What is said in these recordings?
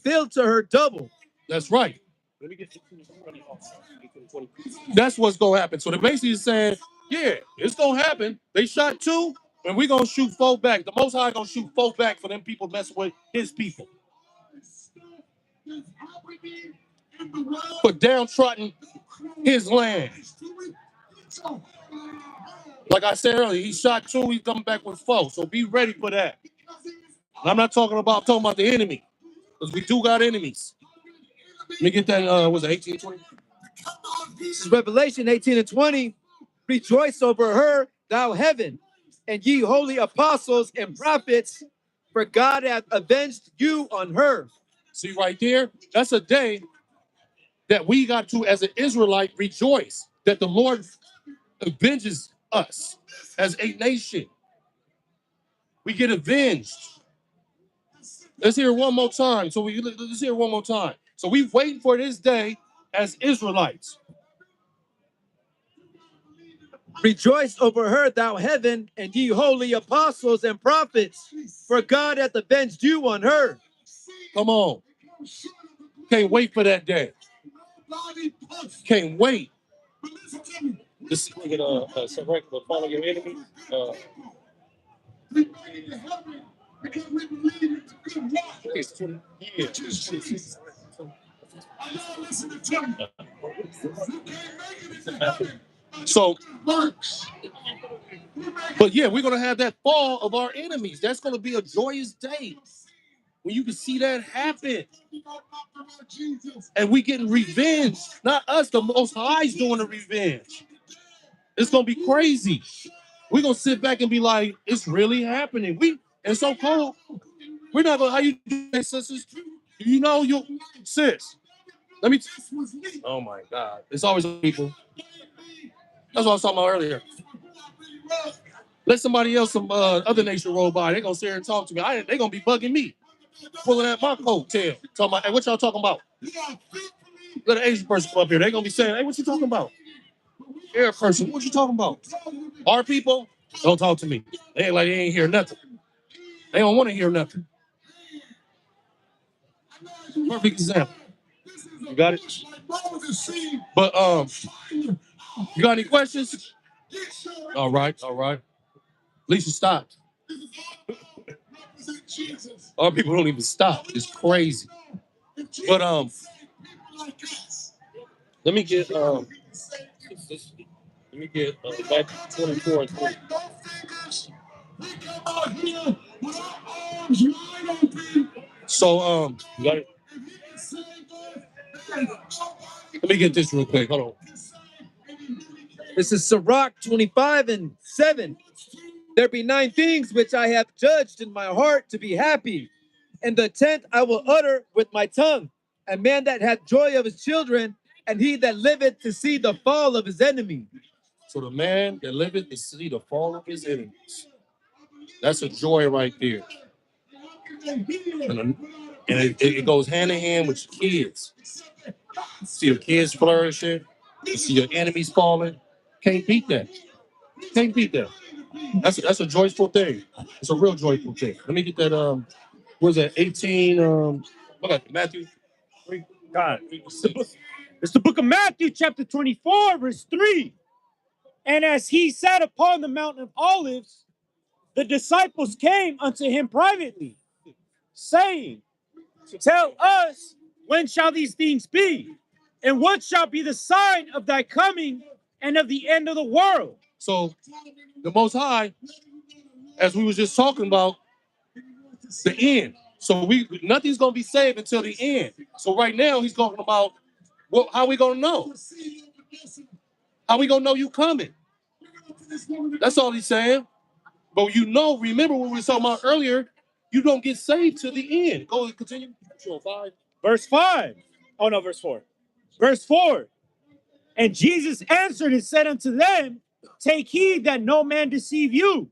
filled to her double. That's right. That's what's going to happen. So the basically is saying, yeah, it's going to happen. They shot 2, and we're going to shoot 4 back. The Most High going to shoot 4 back for them people messing with his people. For downtrodden his land. Like I said earlier, he shot 2, he's coming back with 4. So be ready for that. And I'm talking about the enemy. Because we do got enemies. Let me get that, was it 18, 20? This is Revelation 18 and 20. Rejoice over her, thou heaven, and ye holy apostles and prophets, for God hath avenged you on her. See right there? That's a day that we got to, as an Israelite, rejoice that the Lord avenges us as a nation. We get avenged. Let's hear it one more time. Let's hear it one more time. So we waiting for this day as Israelites. Rejoice over her, thou heaven, and ye holy apostles and prophets, for God hath avenged you on her. Come on. Can't wait for that day. Can't wait. This is follow your enemy. So, but yeah, we're going to have that fall of our enemies. That's going to be a joyous day when you can see that happen. And we getting revenge. Not us, the Most High's doing the revenge. It's going to be crazy. We're going to sit back and be like, it's really happening. It's so cold. We're not going to, how you do, sisters? You know, sis. Oh my God. It's always people. That's what I was talking about earlier. Let somebody else, some other nation roll by. They're going to sit here and talk to me. They're going to be bugging me. Pulling at my coat tail. Talking about, hey, what y'all talking about? Let an Asian person come up here. They're going to be saying, hey, what you talking about? Arab person, what you talking about? Our people, don't talk to me. They ain't like they ain't hear nothing. They don't want to hear nothing. Perfect example. You got it? But you got any questions? All right. At least you stopped. Our people don't even stop. It's crazy. But let me get back 24 and 20. So you got it. Let me get this real quick. Hold on. This is Sirach 25 and 7. There be 9 things which I have judged in my heart to be happy, and the 10th I will utter with my tongue. A man that hath joy of his children, and he that liveth to see the fall of his enemy. So the man that liveth to see the fall of his enemies. That's a joy right there. And it goes hand in hand with your kids. See your kids flourishing. You see your enemies falling. Can't beat that. Can't beat that. That's a joyful thing. It's a real joyful thing. Let me get that. What is that? 18. Look at Matthew. God. It's the book of Matthew, chapter 24, verse 3. And as he sat upon the mountain of Olives, the disciples came unto him privately, saying, tell us, when shall these things be? And what shall be the sign of thy coming and of the end of the world? So the Most High, as we was just talking about, the end. So nothing's gonna be saved until the end. So right now he's talking about, well, how we gonna know? How we gonna know you coming? That's all he's saying. But remember what we were talking about earlier, you don't get saved to the end. Go continue. Verse 5. Oh no, verse 4. Verse 4. And Jesus answered and said unto them, take heed that no man deceive you.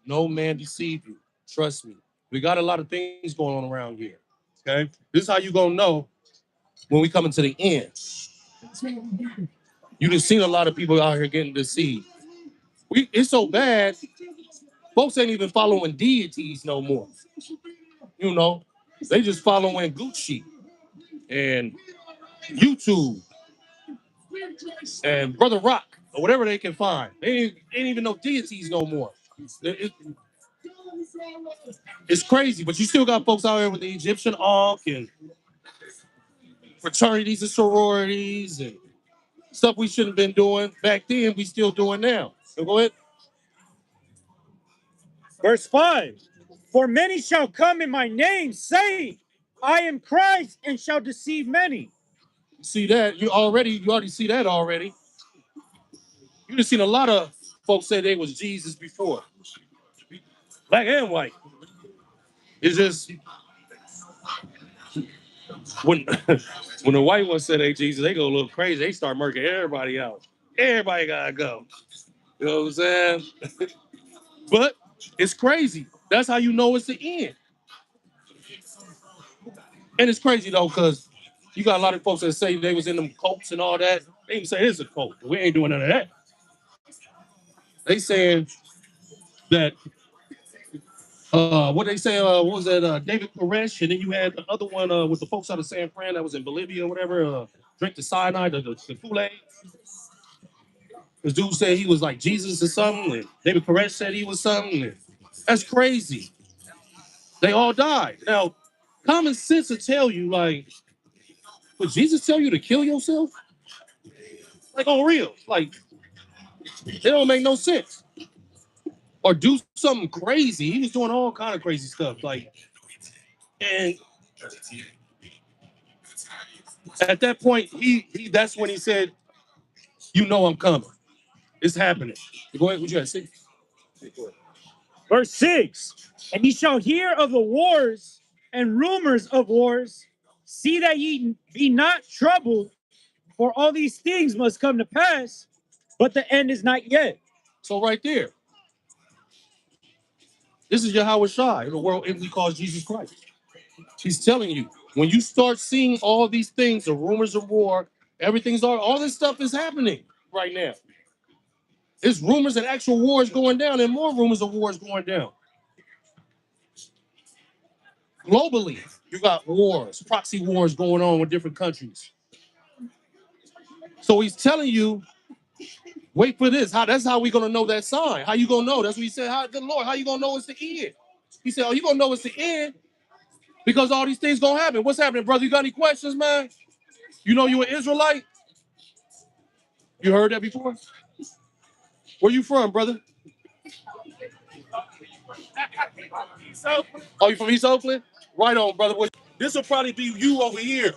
No man deceive you. Trust me. We got a lot of things going on around here. Okay? This is how you gonna know when we come into the end. You just seen a lot of people out here getting deceived. It's so bad, folks ain't even following deities no more. You know, They just following Gucci and YouTube and Brother Rock or whatever they can find. They ain't even no deities no more. It's crazy, but you still got folks out here with the Egyptian Ankh and fraternities and sororities and stuff we shouldn't have been doing back then. We still doing now. So go ahead. Verse 5. For many shall come in my name, saying, I am Christ, and shall deceive many. See that? You already see that already. You just seen a lot of folks say they was Jesus before. Black and white. It's just when when the white ones say they Jesus, they go a little crazy. They start murking everybody out. Everybody gotta go. You know what I'm saying? But it's crazy. That's how you know it's the end. And it's crazy though, because you got a lot of folks that say they was in them cults and all that. They even say it's a cult. We ain't doing none of that. They saying that what they say, what was that, David Koresh, and then you had the other one with the folks out of San Fran that was in Bolivia or whatever, drink the cyanide, the Kool-Aid. This dude said he was like Jesus or something, and David Koresh said he was something. And that's crazy. They all died. Now, common sense will tell you, like, would Jesus tell you to kill yourself? Like, on real. Like, it don't make no sense. Or do something crazy. He was doing all kind of crazy stuff. Like, and at that point, he that's when he said, you know I'm coming. It's happening. Go ahead, what you got to say? Verse 6. And ye shall hear of the wars and rumors of wars. See that ye be not troubled, for all these things must come to pass, but the end is not yet. So right there, this is Yahweh Shai, the world entity calls Jesus Christ. He's telling you, when you start seeing all these things, the rumors of war, everything's all this stuff is happening right now. There's rumors that actual wars going down and more rumors of wars going down. Globally, you got wars, proxy wars going on with different countries. So he's telling you, wait for this. That's how we gonna know that sign. How you gonna know? That's what he said. Good Lord, how you gonna know it's the end? He said, oh, you gonna know it's the end because all these things gonna happen. What's happening, brother? You got any questions, man? You know you an Israelite? You heard that before? Where you from, brother? Oh, you from East Oakland? Right on, brother. This will probably be you over here.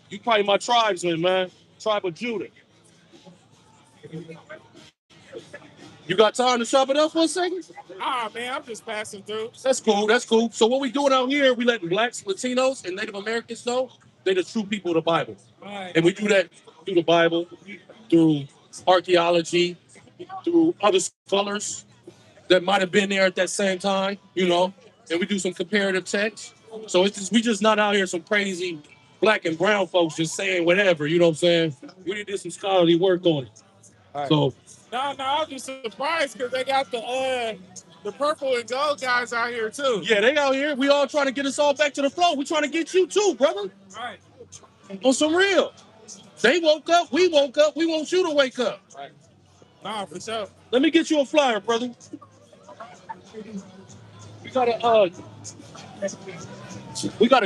You probably my tribesman, man. Tribe of Judah. You got time to chop it up for a second? Ah, man, I'm just passing through. That's cool. That's cool. So what we doing out here, we letting blacks, Latinos, and Native Americans know they the true people of the Bible. Right. And we do that through the Bible, through archaeology, through other scholars that might have been there at that same time, you know, and we do some comparative text. So it's just we just not out here some crazy black and brown folks just saying whatever, you know what I'm saying? We did some scholarly work on it. Right. So No, I'm just surprised because they got the purple and gold guys out here too. yeah, they out here. We all trying to get us all back to the flow. We trying to get you too, brother. Right. On some real. They woke up, we woke up, we want you to wake up. Right. Nah, for sure. Let me get you a flyer, brother. We got a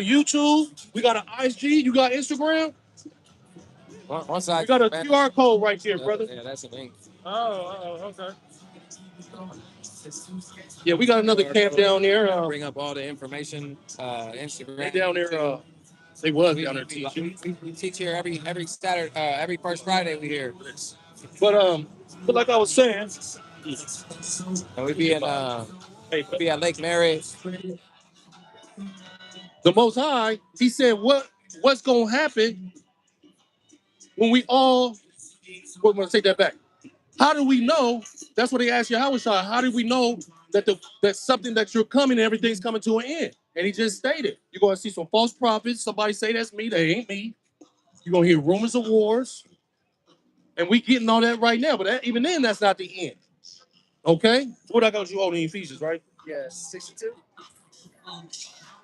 YouTube, we got an IG, you got Instagram. One side. We got a QR code right here, brother. Yeah, that's a link. Okay. Yeah, we got another camp down there. Bring up all the information. Instagram. They down there. They was down there teaching. We teach here every Saturday, every first Friday we here. But like I was saying, And we be at Lake Mary. the Most High, He said, what's gonna happen when we all? We're gonna take that back. How do we know? That's what they asked Yahweh Shai. How do we know that something that you're coming and everything's coming to an end? And he just stated, you're gonna see some false prophets. Somebody say that's me. They ain't me. You're gonna hear rumors of wars, and we getting all that right now. But even then, that's not the end. Okay. What I got you holding in Ephesians, right? Yes, 62.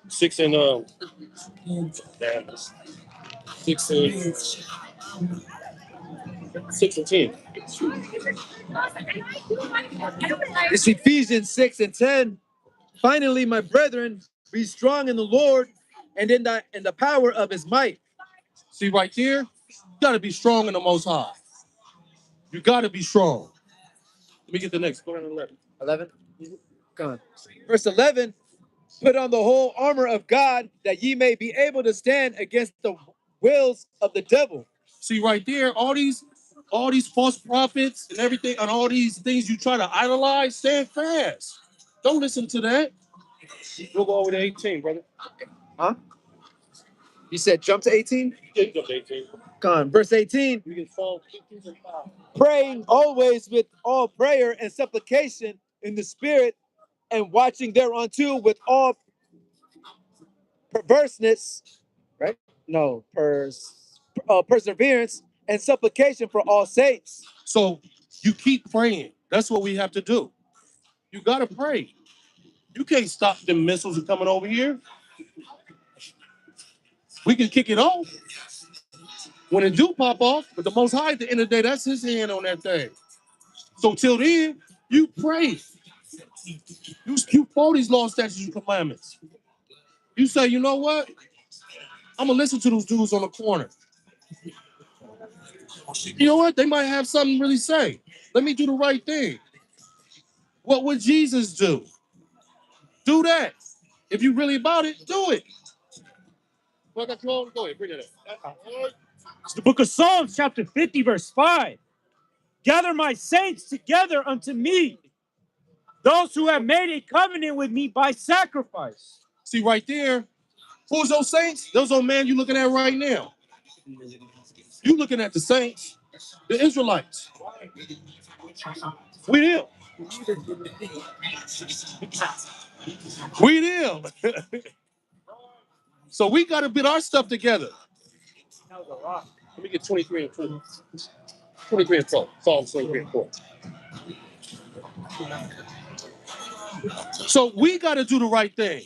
6 and 6 and 6 and 10. It's Ephesians 6 and 10. Finally, my brethren, be strong in the Lord and in the power of his might. See right there, you gotta be strong in the Most High. You gotta be strong. Let me get the next. Go ahead and 11. 11. Come on. Verse 11. Put on the whole armor of God that ye may be able to stand against the wills of the devil. See right there, all these false prophets and everything, and all these things you try to idolize, stand fast. Don't listen to that. We'll go over to 18, brother. Huh? You said jump to 18? Yeah, you go to 18. Come on. Verse 18. You can fall. Praying always with all prayer and supplication in the spirit, and watching thereunto with all perverseness, right? No, perseverance and supplication for all saints. So you keep praying. That's what we have to do. You gotta pray. You can't stop them missiles from coming over here. We can kick it off when it do pop off, but the Most High at the end of the day, that's his hand on that thing. So till then, you pray. You follow these laws, statutes, and commandments. You say, you know what? I'm gonna listen to those dudes on the corner. You know what? They might have something to really say. Let me do the right thing. What would Jesus do? Do that. If you really about it, do it. Well, go ahead, bring it up. It's the book of Psalms, chapter 50, verse 5. Gather my saints together unto me, those who have made a covenant with me by sacrifice. See right there, who's those saints? Those old man you looking at right now. You looking at the saints, the Israelites. We them. We them. So we got to get our stuff together. Let me get 23 and 4. 23 and 4. Psalms 23 and 4. So we got to do the right thing.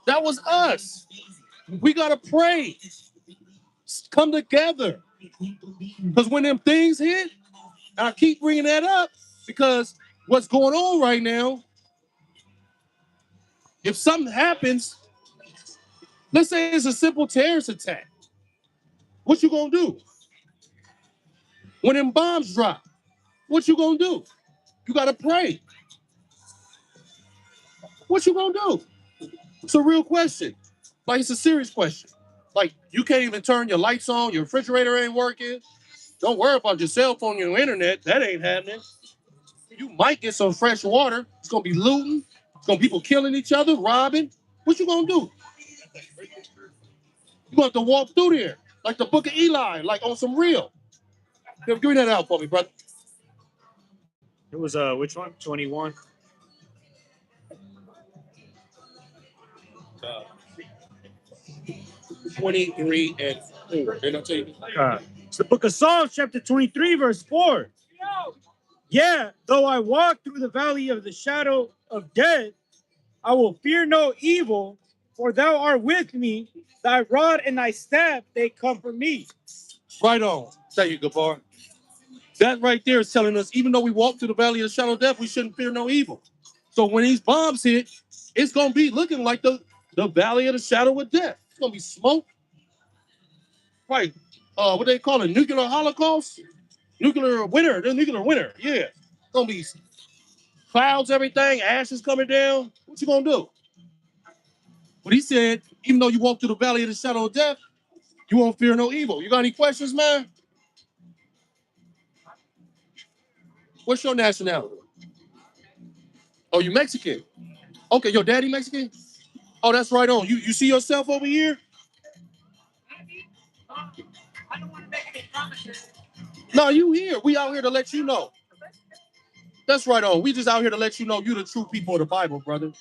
That was us. We got to pray. Come together. Because when them things hit, and I keep bringing that up because what's going on right now, if something happens, let's say it's a simple terrorist attack, what you gonna do? When them bombs drop, what you gonna do? You gotta pray. What you gonna do? It's a real question. Like, it's a serious question. Like, you can't even turn your lights on, your refrigerator ain't working. Don't worry about your cell phone, your internet. That ain't happening. You might get some fresh water. It's gonna be looting. It's gonna be people killing each other, robbing. What you gonna do? You have to walk through there, like the book of Eli, like on some real. Give me that out for me, brother. It was which one? 21. 23 and 4. Didn't I tell you? It's the book of Psalms, chapter 23, verse 4. Yeah, though I walk through the valley of the shadow of death, I will fear no evil, for thou art with me. Thy rod and thy staff, they comfort me. Right on. Thank you, Gabar. That right there is telling us, even though we walk through the valley of the shadow of death, we shouldn't fear no evil. So when these bombs hit, it's gonna be looking like the valley of the shadow of death. It's gonna be smoke. Right. What they call it? Nuclear holocaust? Nuclear winter. The nuclear winter. Yeah. It's gonna be clouds, everything, ashes coming down. What you gonna do? But he said, even though you walk through the valley of the shadow of death, you won't fear no evil. You got any questions, man? What's your nationality? Oh, you Mexican? Okay, your daddy Mexican? Oh, that's right on. You see yourself over here? No, you here. We out here to let you know. That's right on. We just out here to let you know you the true people of the Bible, brother.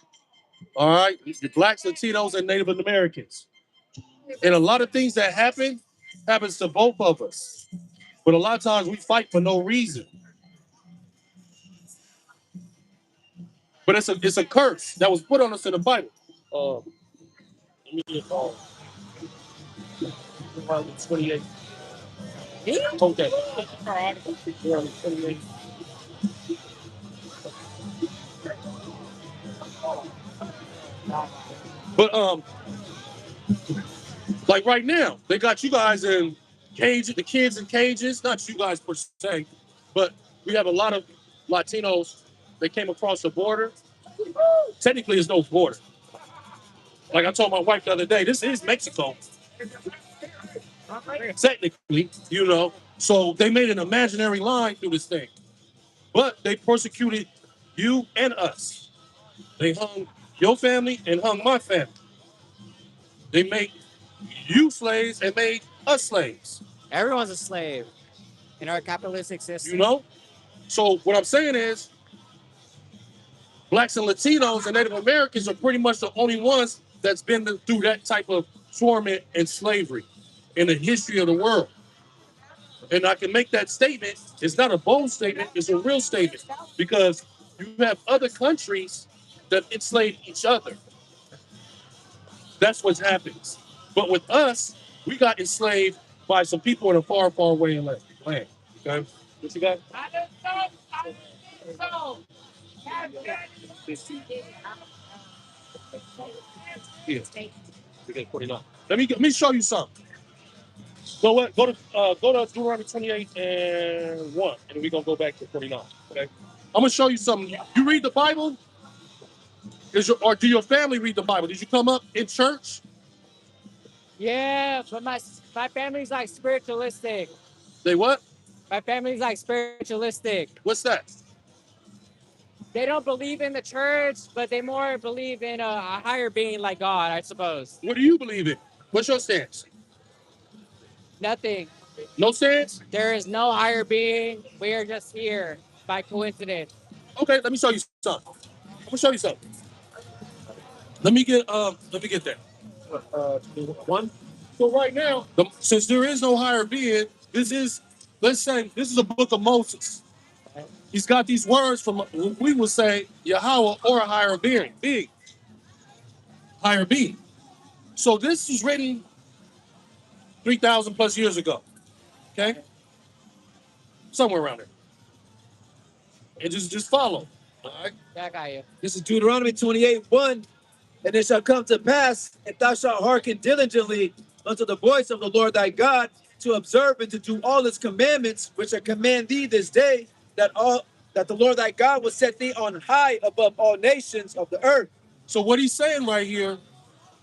All right? The blacks, Latinos, and Native Americans. And a lot of things that happens to both of us. But a lot of times we fight for no reason. But it's a curse that was put on us in the Bible. Let me get 28. Okay. Deuteronomy 28. But like right now, they got you guys in cages, the kids in cages. Not you guys per se, but we have a lot of Latinos that came across the border. Technically, there's no border. Like I told my wife the other day, this is Mexico. Technically, you know. So they made an imaginary line through this thing. But they persecuted you and us. They hung your family and hung my family. They made you slaves and made us slaves. Everyone's a slave in our capitalistic system. You know? So what I'm saying is blacks and Latinos and Native Americans are pretty much the only ones that's been through that type of torment and slavery in the history of the world. And I can make that statement. It's not a bold statement, it's a real statement. Because you have other countries that enslave each other. That's what happens. But with us, we got enslaved by some people in a far, far away land. Okay? What you got? Yeah. We got 49. Let me show you something. Go to Deuteronomy 28 and 1, and we're gonna go back to 49. Okay. I'm gonna show you something. You read the Bible? Or do your family read the Bible? Did you come up in church? Yeah, but my family's like spiritualistic. They what? My family's like spiritualistic. What's that? They don't believe in the church, but they more believe in a higher being like God, I suppose. What do you believe in? What's your stance? Nothing. No stance? There is no higher being. We are just here by coincidence. Okay, let me show you something. I'm gonna show you something. Let me get that. One. So right now, since there is no higher being, let's say this is a book of Moses. He's got these words from we would say Yahweh or a higher being, higher being. So this was written 3,000 plus years ago. Okay, somewhere around there. And just follow. All right. Yeah, I got you. This is Deuteronomy 28:1. And it shall come to pass, if thou shalt hearken diligently unto the voice of the Lord thy God, to observe and to do all his commandments, which I command thee this day, that the Lord thy God will set thee on high above all nations of the earth. So what he's saying right here,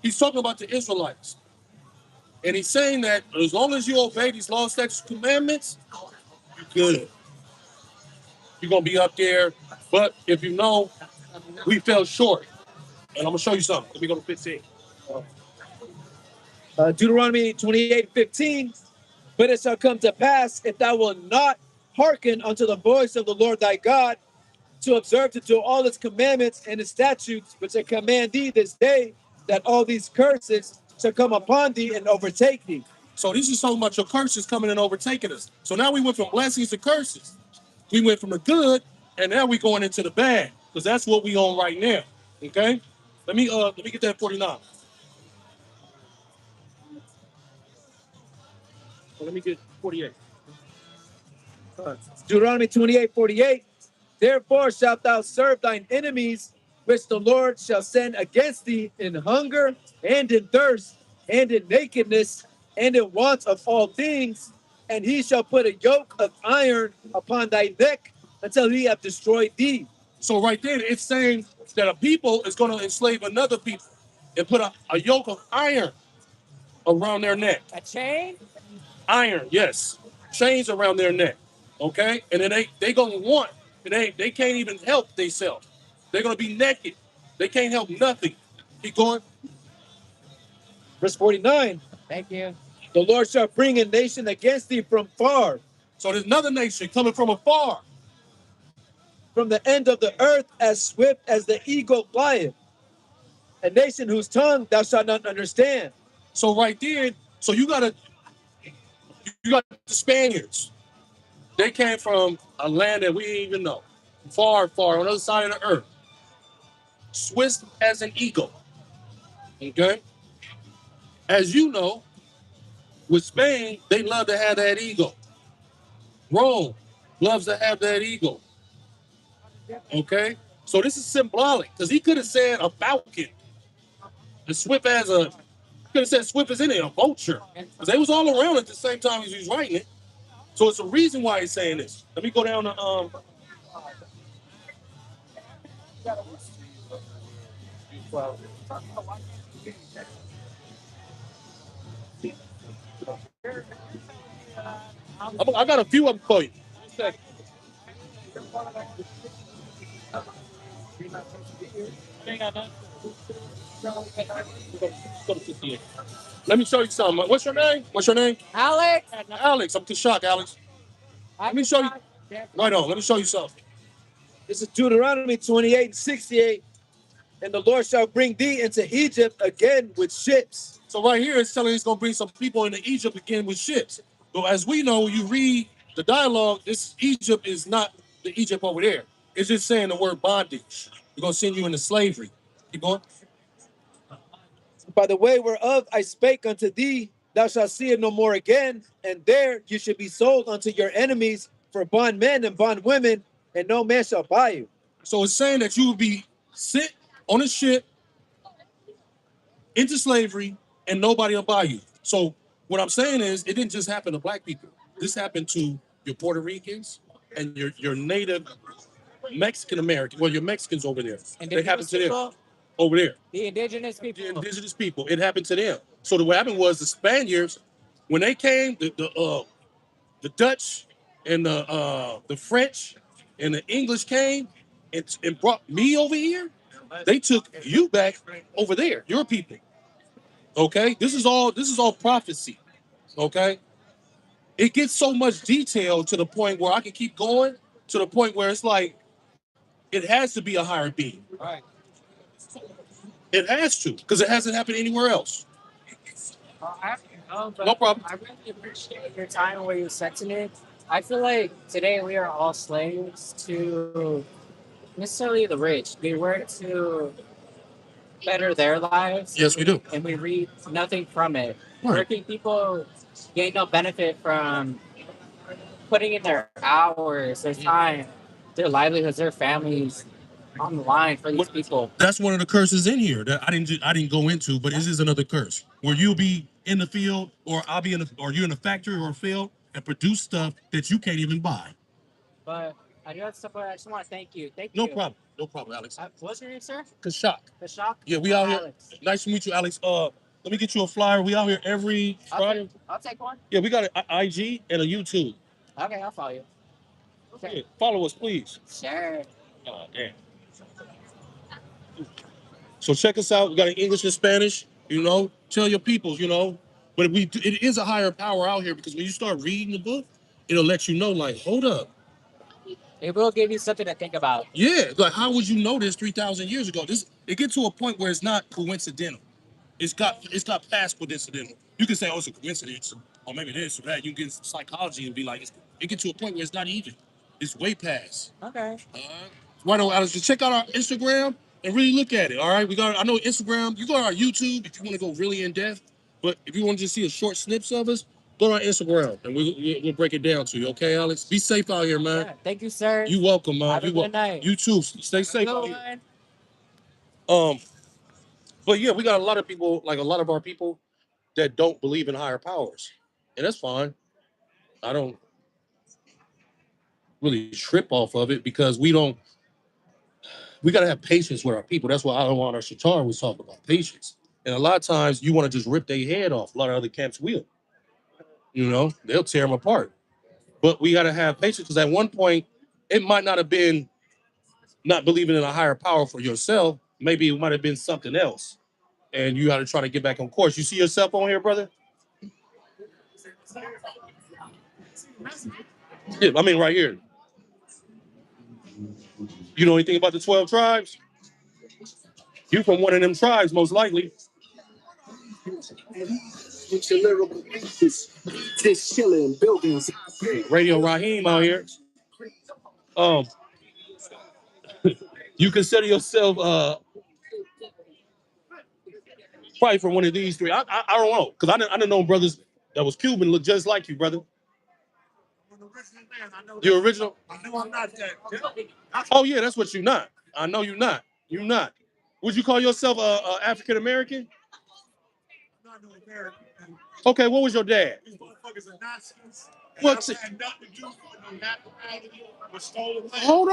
he's talking about the Israelites. And he's saying that as long as you obey these laws, statutes, commandments, you're good. You're going to be up there. But if you know, we fell short. And I'm going to show you something. Let me go to 15. Deuteronomy 28:15. But it shall come to pass, if thou wilt not hearken unto the voice of the Lord thy God, to observe to do all his commandments and his statutes, which I command thee this day, that all these curses shall come upon thee and overtake thee. So this is talking about your curses coming and overtaking us. So now we went from blessings to curses. We went from the good, and now we're going into the bad, because that's what we on right now. Okay? Let me get that 49. Let me get 48. Deuteronomy 28:48. Therefore shalt thou serve thine enemies, which the Lord shall send against thee in hunger and in thirst and in nakedness and in want of all things. And he shall put a yoke of iron upon thy neck until he have destroyed thee. So right there, it's saying that a people is going to enslave another people and put a yoke of iron around their neck. A chain? Iron, yes. Chains around their neck. Okay? And then they gonna want, and they can't even help themselves. They're gonna be naked. They can't help nothing. Keep going. Verse 49. Thank you. The Lord shall bring a nation against thee from far, So there's another nation coming from afar. from the end of the earth, as swift as the eagle flieth. A nation whose tongue thou shalt not understand. So right there, so you got the Spaniards. They came from a land that we didn't even know. Far, far on the other side of the earth. Swift as an eagle. Okay? As you know, with Spain, they love to have that ego. Rome loves to have that ego. Okay? So this is symbolic because he could have said a falcon, as swift as a, could have said swift as any, a vulture. Because they was all around at the same time as he was writing it. So it's a reason why he's saying this. Let me go down to I got a few of them for you. Let me show you something. What's your name? What's your name? Alex. Alex. I'm too shocked, Alex. Let me show you. Right on. Let me show you something. This is Deuteronomy 28 and 68. And the Lord shall bring thee into Egypt again with ships. So right here, it's telling he's going to bring some people into Egypt again with ships. But as we know, you read the dialogue, this Egypt is not the Egypt over there. It's just saying the word bondage. We're going to send you into slavery. Keep going. By the way whereof I spake unto thee, thou shalt see it no more again, and there you should be sold unto your enemies for bondmen and bondwomen, and no man shall buy you. So it's saying that you will be sent on a ship into slavery and nobody will buy you. So what I'm saying is it didn't just happen to black people. This happened to your Puerto Ricans and your native Mexican American. Well, your Mexicans over there. They happened to them over there. The indigenous people. The indigenous people. It happened to them. So what happened was the Spaniards, when they came, the Dutch and the French and the English came and brought me over here. They took you back over there, your people. Okay, this is all prophecy. Okay, it gets so much detail to the point where I can keep going to the point where it's like it has to be a higher being. Right. It has to because it hasn't happened anywhere else. No problem. I really appreciate your time and what you said to me. I feel like today we are all slaves to necessarily the rich. We work to better their lives. Yes, we do. And we reap nothing from it. Right. Working people gain no benefit from putting in their hours, their time, their livelihoods, their families on the line for these people. That's one of the curses in here that I didn't go into, but it is another curse where you'll be in the field, or I'll be in, or you're in a factory or a field and produce stuff that you can't even buy. But I do have stuff. I just want to thank you. Thank No you. problem. No problem, Alex. What's your name, sir? Kashak. Kashak? Yeah, we out here. Alex. Nice to meet you, Alex. Let me get you a flyer. We out here every Friday. I'll take one. Yeah, we got an IG and a YouTube. Okay, I'll follow you. Yeah, follow us, please. Sure. Damn. So check us out. We got an English and Spanish. Tell your peoples. But it is a higher power out here because when you start reading the book, it'll let you know. Like, hold up. It will give you something to think about. Yeah, like how would you know this 3,000 years ago? It gets to a point where it's not coincidental. It's got past coincidental. You can say, oh, it's a coincidence, or maybe this or that. You can get psychology and be like, it gets to a point where it's not even. It's way past. Okay. Right on, Alex. Just check out our Instagram and really look at it. All right, I know Instagram. You go to our YouTube if you want to go really in depth. But if you want to just see a short snips of us, go to our Instagram and we'll break it down to you. Okay, Alex? Be safe out here, man. Yeah, thank you, sir. You welcome, man. Have a good night. You too. Stay safe out here. But yeah, we got a lot of people, like a lot of our people, that don't believe in higher powers, and that's fine. I don't really trip off of it because we don't. We gotta have patience with our people. That's why I don't want our Shatar was talking about patience. And a lot of times you want to just rip their head off. A lot of other camps will. They'll tear them apart. But we gotta have patience because at one point it might not have been not believing in a higher power for yourself. Maybe it might have been something else, and you got to try to get back on course. You see yourself on here, brother? Yeah, I mean right here. You know anything about the 12 tribes? You from one of them tribes, most likely. Radio Raheem out here. Um, you consider yourself Probably from one of these three. I don't know, because I didn't know brothers that was Cuban look just like you, brother. You're original. I know I'm not that. Oh yeah, that's what you're not. I know you're not. You're not. Would you call yourself a African American? I'm not no American. Okay, what was your dad? These motherfuckers are Nazis. What's it? Had nothing to do with no nationality or stolen land. Hold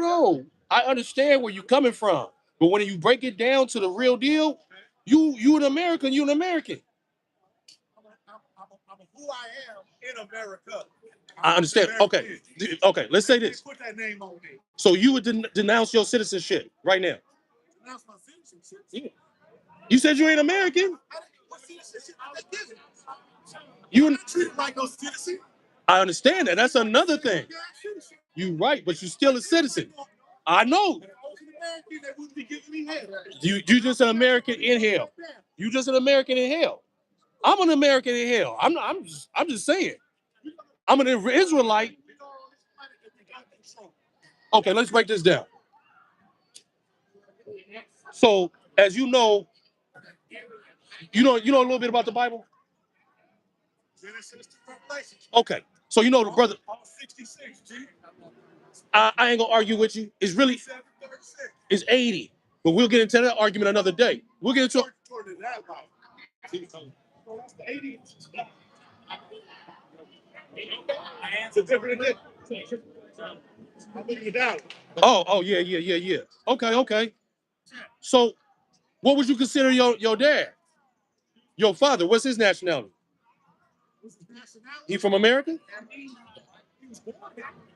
on. I understand where you're coming from, but when you break it down to the real deal, you an American. You an American. I'm who I am in America. I understand. Okay. Okay. Let's say this. Put that name on me. So you would denounce your citizenship right now. Denounce my citizenship. Yeah. You said you ain't American. What citizenship did they give me? You. I'm not treated like no citizen. I understand that. That's another thing. You right, but you still a citizen. I know. You just an American in hell. You just an American in hell. I'm an American in hell. I'm just saying. I'm an Israelite. Okay, let's break this down. So, as you know a little bit about the Bible? Okay. So you know the brother. I ain't gonna argue with you. It's really 80. But we'll get into that argument another day. We'll get into Oh, yeah. Okay. So what would you consider your dad? Your father, what's his nationality? He from America?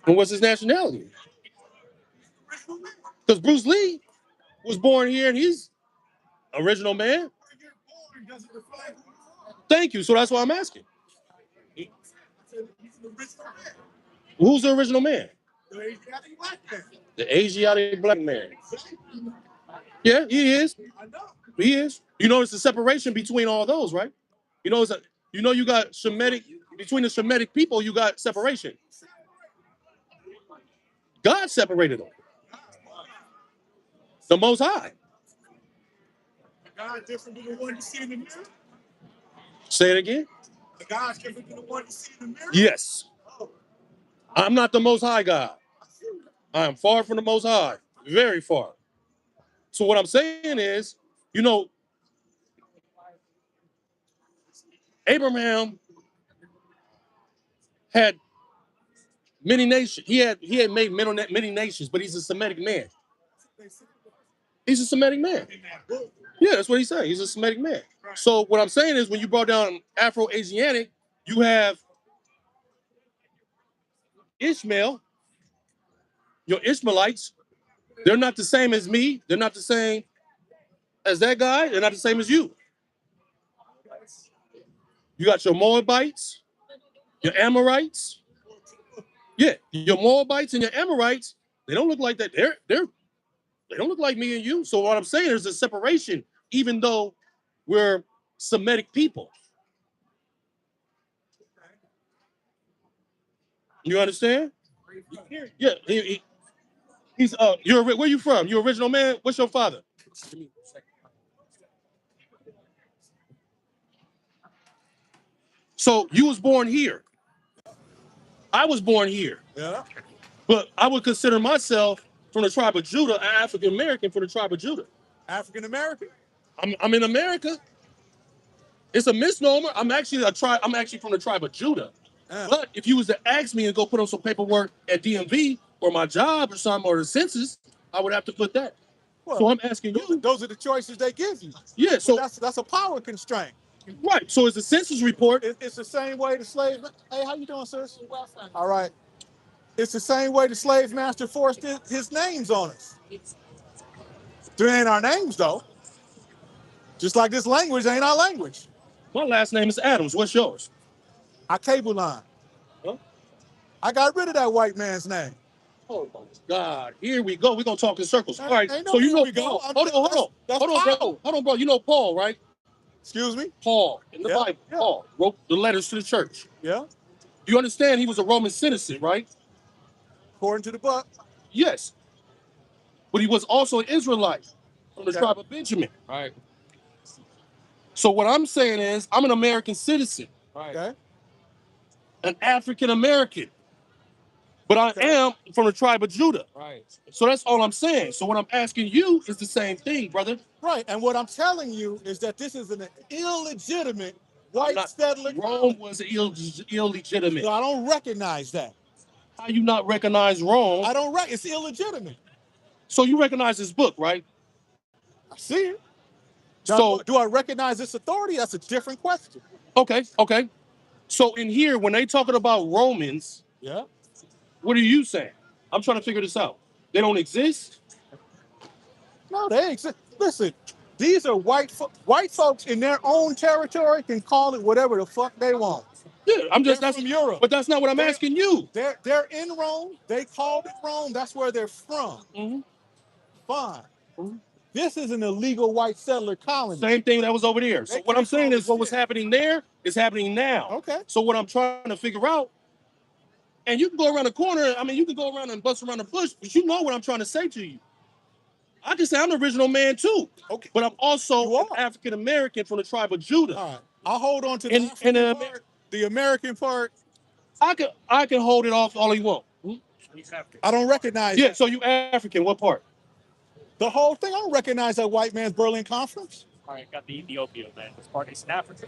And what's his nationality? Because Bruce Lee was born here and he's original man. Thank you. So that's why I'm asking. Who's the original man? The Asiatic black man. Yeah, he is. He is. You notice the separation between all those, right? You know, you got Shemitic, between the Shemitic people, you got separation. God separated them. The Most High. God different than the one you see in the mirror? Say it again. God's different than the one you see in the mirror? Yes. I'm not the Most High God. I am far from the Most High. Very far. So what I'm saying is, Abraham had many nations. He had made many nations, but he's a Semitic man. He's a Semitic man. Yeah, that's what he said. He's a Semitic man. So what I'm saying is, when you brought down Afro-Asiatic, you have Ishmael, your Ishmaelites. They're not the same as me. They're not the same as that guy. They're not the same as you. You got your Moabites, your Amorites. Yeah, your Moabites and your Amorites, they don't look like that. They don't look like me and you. So what I'm saying is a separation, even though we're Semitic people. You understand? Yeah. He's where you from? You original man? What's your father? So you was born here. I was born here. Yeah. But I would consider myself from the tribe of Judah, an African American from the tribe of Judah. African American? I'm in America. It's a misnomer. I'm actually from the tribe of Judah. But if you was to ask me and go put on some paperwork at DMV or my job or something or the census, I would have to put that. Well, so I'm asking you. Those are the choices they give you. Yeah, so that's a power constraint. Right. So it's a census report. It's the same way the slave. Hey, how you doing, sis? All right. It's the same way the slave master forced his names on us. There ain't our names though. Just like this language ain't our language. My last name is Adams. What's yours? Akabulan. Huh? I got rid of that white man's name. Oh my God! Here we go. We're gonna talk in circles. All right. No, so you know Paul. Hold on, bro. You know Paul, right? Excuse me? Paul in the Bible. Yeah. Paul wrote the letters to the church. Yeah. You understand he was a Roman citizen, right? According to the book. Yes. But he was also an Israelite from the tribe of Benjamin. Right. So what I'm saying is, I'm an American citizen, Okay. an African American, but I am from the tribe of Judah. Right. So that's all I'm saying. So what I'm asking you is the same thing, brother. Right. And what I'm telling you is that this is an illegitimate white settler. Rome was illegitimate. So I don't recognize that. How you not recognize Rome? I don't it's illegitimate. So you recognize this book, right? I see it. So do I recognize this authority? That's a different question. Okay. So in here, when they talking about Romans, Yeah. what are you saying? I'm trying to figure this out. They don't exist? No, they exist. Listen, these are white folks in their own territory can call it whatever the fuck they want. Yeah, that's from Europe. But that's not what I'm asking you. They're in Rome. They called it Rome. That's where they're from. Mm-hmm. Fine. Mm-hmm. This is an illegal white settler colony. Same thing that was over there. So what I'm saying is what was happening there is happening now. Okay. So what I'm trying to figure out, and you can go around the corner, I mean, you can go around and bust around the bush, but you know what I'm trying to say to you. I can say I'm the original man too. Okay. But I'm also an African American from the tribe of Judah. All right. I'll hold on to the African part, the American part. I can hold it off all you want. I don't recognize. Yeah, so you African, what part? The whole thing. I don't recognize that white man's Berlin Conference. All right, got the Ethiopia, man. This part is in Africa.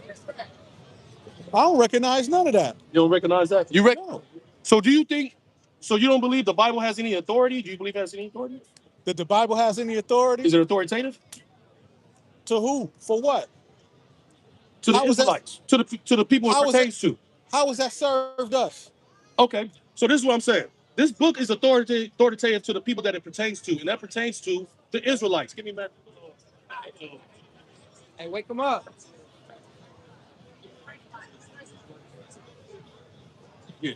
I don't recognize none of that. You don't recognize that? You No. So do you think, so you don't believe the Bible has any authority? Do you believe it has any authority? That the Bible has any authority? Is it authoritative? To who? For what? To the Israelites, to the people it pertains to. How has that served us? Okay, so this is what I'm saying. This book is authoritative to the people that it pertains to, and that pertains to the Israelites. Give me back. Hey, wake them up. Yeah.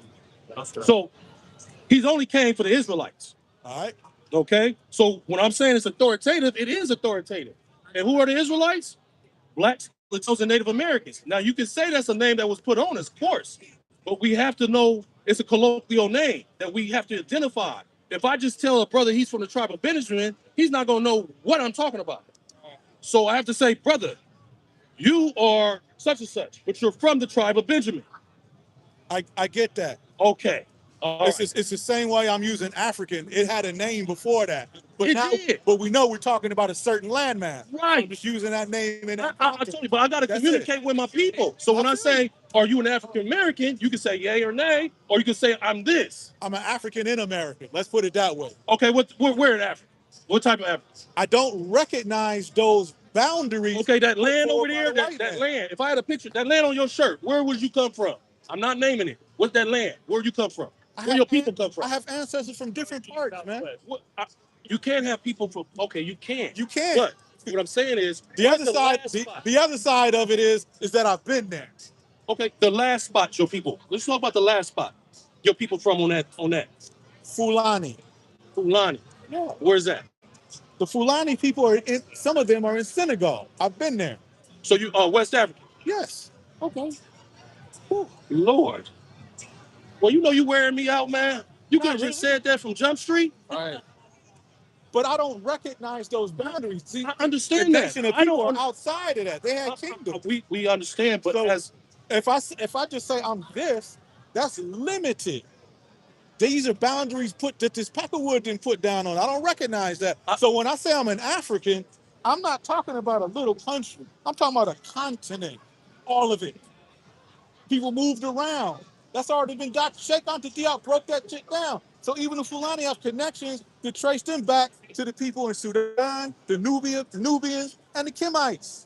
So he's only came for the Israelites. All right. Okay. So when I'm saying it's authoritative, it is authoritative. And who are the Israelites? Blacks, Latinos, and Native Americans. Now you can say that's a name that was put on us, of course, but we have to know it's a colloquial name that we have to identify. If I just tell a brother he's from the tribe of Benjamin, he's not gonna know what I'm talking about. So I have to say, brother, you are such and such, but you're from the tribe of Benjamin. I get that. Okay. It's the same way I'm using African. It had a name before that. But did. But we know we're talking about a certain landmass. Right. I'm just using that name. And I told you, but I got to communicate with my people. So when I say, are you an African American? You can say yay or nay, or you can say I'm this. I'm an African in America. Let's put it that way. Okay, where in Africa? What type of Africa? I don't recognize those boundaries. Okay, that land over there, that land. If I had a picture, that land on your shirt, where would you come from? I'm not naming it. What's that land? Where you come from? Where your people come from? I have ancestors from different parts, man. You can't have people from. Okay, you can. You can. But what I'm saying is the other side. The other side of it is that I've been there. Okay, the last spot, your people. Let's talk about the last spot. Your people from on that. Fulani. Fulani. Yeah. Where's that? The Fulani people are in. Some of them are in Senegal. I've been there. So you West Africa? Yes. Okay. Whew, Lord. Well, you know you wearing me out, man. You could have just said that from Jump Street. All right. But I don't recognize those boundaries. See, I understand that. The people are outside of that. They had kingdoms. We understand, but so if I just say I'm this, that's limited. These are boundaries that this Peckerwood didn't put down on. I don't recognize that. So when I say I'm an African, I'm not talking about a little country. I'm talking about a continent, all of it. People moved around. That's already been documented. Sheikh Anta Diop broke that shit down. So even the Fulani have connections to trace them back to the people in Sudan, the Nubians, and the Kemites.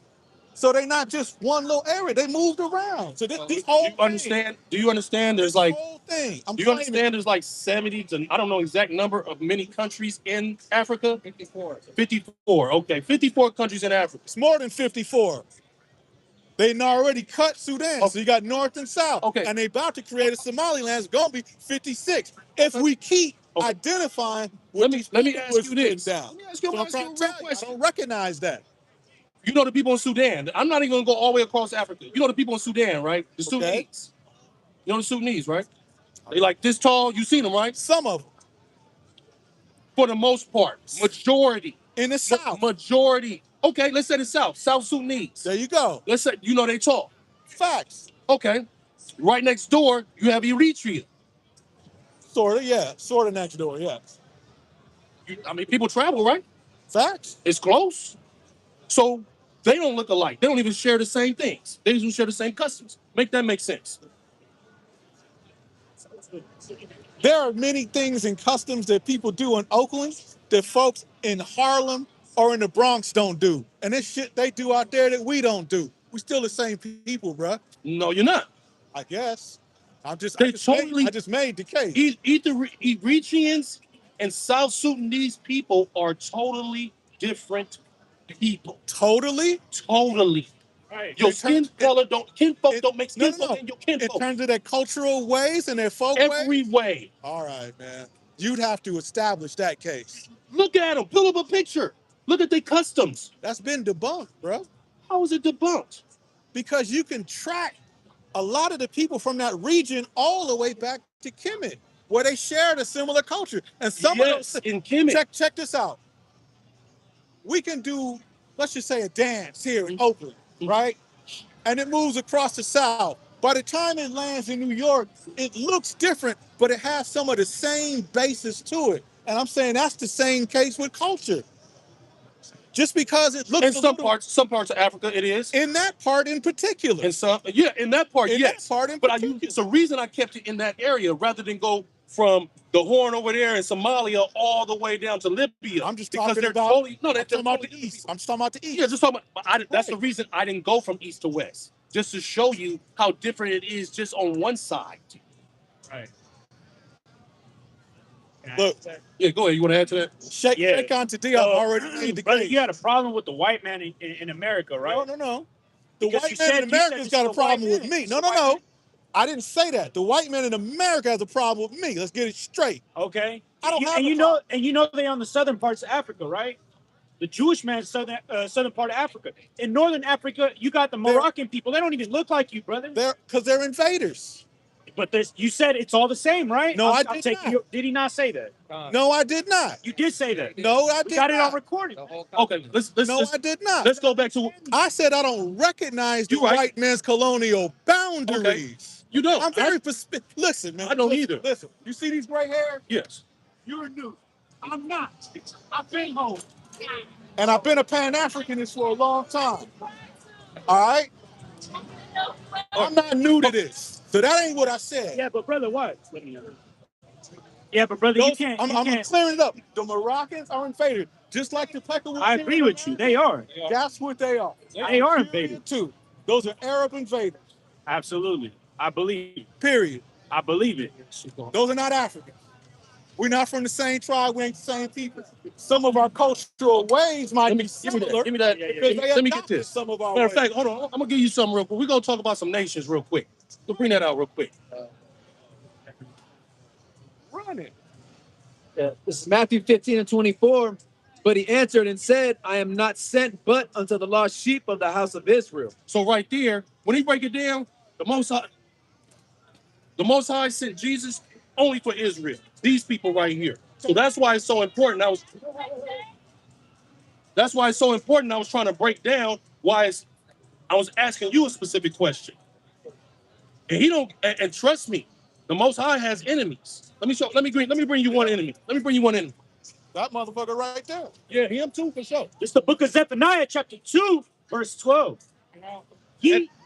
So they're not just one little area. They moved around. So this whole thing. Do you understand there's like whole thing? Do you understand there's like 70 to I don't know exact number of many countries in Africa? 54. 54. Okay, 54 countries in Africa. It's more than 54. They already cut Sudan, so you got North and South. Okay. And they about to create a Somaliland. It's going to be 56. If we keep identifying what let me ask you this. Down. Let me ask you a real question. I don't recognize that. You know the people in Sudan. I'm not even going to go all the way across Africa. You know the people in Sudan, right? The Sudanese. You know the Sudanese, right? They like this tall. You seen them, right? Some of them. For the most part. Majority. In the South. Majority. Okay, let's say the South. South Sudanese. There you go. Let's say, you know, they talk. Facts. Okay. Right next door, you have Eritrea. Sort of, yeah. Sort of next door, yes. I mean, people travel, right? Facts. It's close. So they don't look alike. They don't even share the same things. They don't share the same customs. Make that make sense. There are many things and customs that people do in Oakland that folks in Harlem or in the Bronx don't do. And this shit they do out there that we don't do. We still the same people, bruh. No, you're not. I guess. I just made the case. Eritreans and South Sudanese people are totally different people. Totally? Totally. Right. Your skin color kinfolk don't make skin No. folk in your In kinfolk. terms of their cultural ways and their folk Every ways? way. All right, man. You'd have to establish that case. Look at them. Pull up a picture. Look at their customs. That's been debunked, bro. How is it debunked? Because you can track a lot of the people from that region all the way back to Kemet, where they shared a similar culture. And some of those in Kemet. check this out. We can do, let's just say, a dance here in Oakland, right? And it moves across the South. By the time it lands in New York, it looks different, but it has some of the same basis to it. And I'm saying that's the same case with culture. Just because it looks in some parts of Africa, it is. In that part in particular. In some, yeah, in that part, yes. That part in but particular. it's the reason I kept it in that area rather than go from the Horn over there in Somalia all the way down to Libya. I'm just because talking they're about. Totally, no, they're talking about totally the east. I'm just talking about the east. Yeah, just talking about. That's the reason I didn't go from east to west, just to show you how different it is just on one side. Right. Look. Yeah, go ahead. You want to add to that? Shake on today. I've already made the brother, case. you had a problem with the white man in America, right? No. The Because white man in America's got a problem with me. No. I didn't say that. The white man in America has a problem with me. Let's get it straight. Okay. I don't have and you know they on the southern parts of Africa, right? The Jewish man southern part of Africa. In northern Africa, you got the Moroccan people. They don't even look like you, brother. Because they're invaders. But you said it's all the same, right? No, I did not. Did he not say that? No, I did not. You did say that. No, I did not. Got it on recording. Okay, I did not. Let's go back to. I said I don't recognize the white man's colonial boundaries. Okay. You don't. I'm very Listen, man. I don't either. Listen, you see these gray hairs? Yes. You're new. I'm not. I've been home. And I've been a Pan-Africanist for a long time. All right? I'm not new to this. So that ain't what I said. Yeah, but brother, what? Yeah, but brother, you can't. I'm clearing it up. The Moroccans are invaders, just like the Peckerwood. I agree with you. They are. That's what they are. They are invaders too. Those are Arab invaders. Absolutely. I believe. Period. I believe it. Those are not Africans. We're not from the same tribe. We ain't the same people. Some of our cultural ways might be similar. Give me that. Let me get this. Some of our Matter of fact, hold on. I'm gonna give you something real quick. We're gonna talk about some nations real quick. We'll bring that out real quick. Run it. Yeah, this is Matthew 15:24. But he answered and said, I am not sent but unto the lost sheep of the house of Israel. So right there, when he break it down, the Most High sent Jesus only for Israel. These people right here. So that's why it's so important. That's why it's so important. I was trying to break down why I was asking you a specific question. And he don't. And trust me, the Most High has enemies. Let me bring you one enemy. That motherfucker right there. Yeah, him too for sure. It's the book of Zephaniah, chapter 2, verse 12.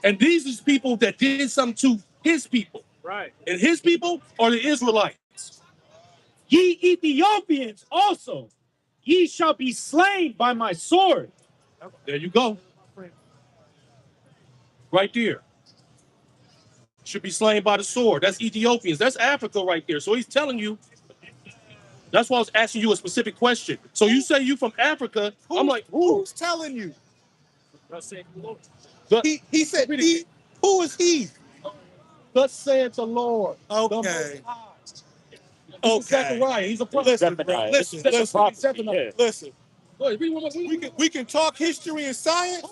And these is people that did something to his people. Right. And his people are the Israelites. Ye Ethiopians also, ye shall be slain by my sword. There you go. Right there. Should be slain by the sword. That's Ethiopians. That's Africa right there. So he's telling you. That's why I was asking you a specific question. So you say you from Africa. I'm like, who's telling you? He said, who is he? Thus saith the Lord. Okay. Zechariah. He's a prophet. Listen. We can talk history and science,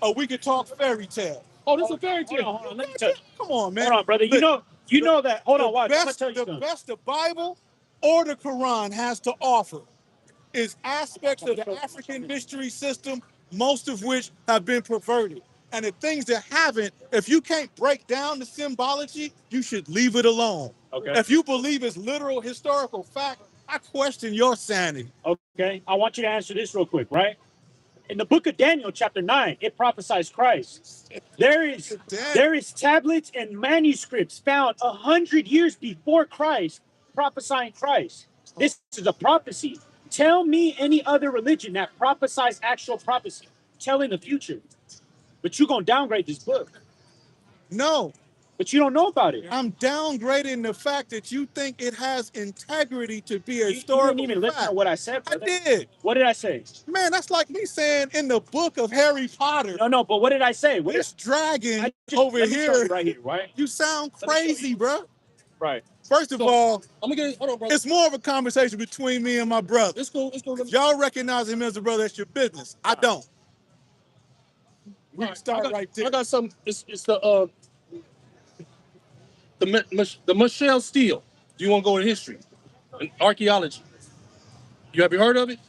or we can talk fairy tale. Oh, this is a fairy tale. Hold on, let me tell you. Come on, man. Hold on, brother. You know that. Hold on, watch. The best the Bible or the Quran has to offer is aspects of the African history system most of which have been perverted. And the things that haven't, if you can't break down the symbology, you should leave it alone. Okay. If you believe it's literal historical fact, I question your sanity. Okay. I want you to answer this real quick, right? In the book of Daniel, chapter 9, it prophesies Christ. There is tablets and manuscripts found 100 years before Christ prophesying Christ. This is a prophecy. Tell me any other religion that prophesies actual prophecy, telling the future. But you're going to downgrade this book. No, But you don't know about it. I'm downgrading the fact that you think it has integrity to be a You historical didn't even listen fact. to what I said, I brother. did. What did I say? Man, that's like me saying in the book of Harry Potter, No, but what did I say? this dragon Let over me show here, you right here, right? you sound Let me show crazy, you. bro. Right. First of all, I'm gonna get hold on, bro. it's more of a conversation between me and my brother. It's cool. It's cool. If y'all recognize him as a brother, that's your business. I don't. We can start right there. I got some. It's the Michelle Steele. Do you want to go in history and archaeology? Have you heard of it?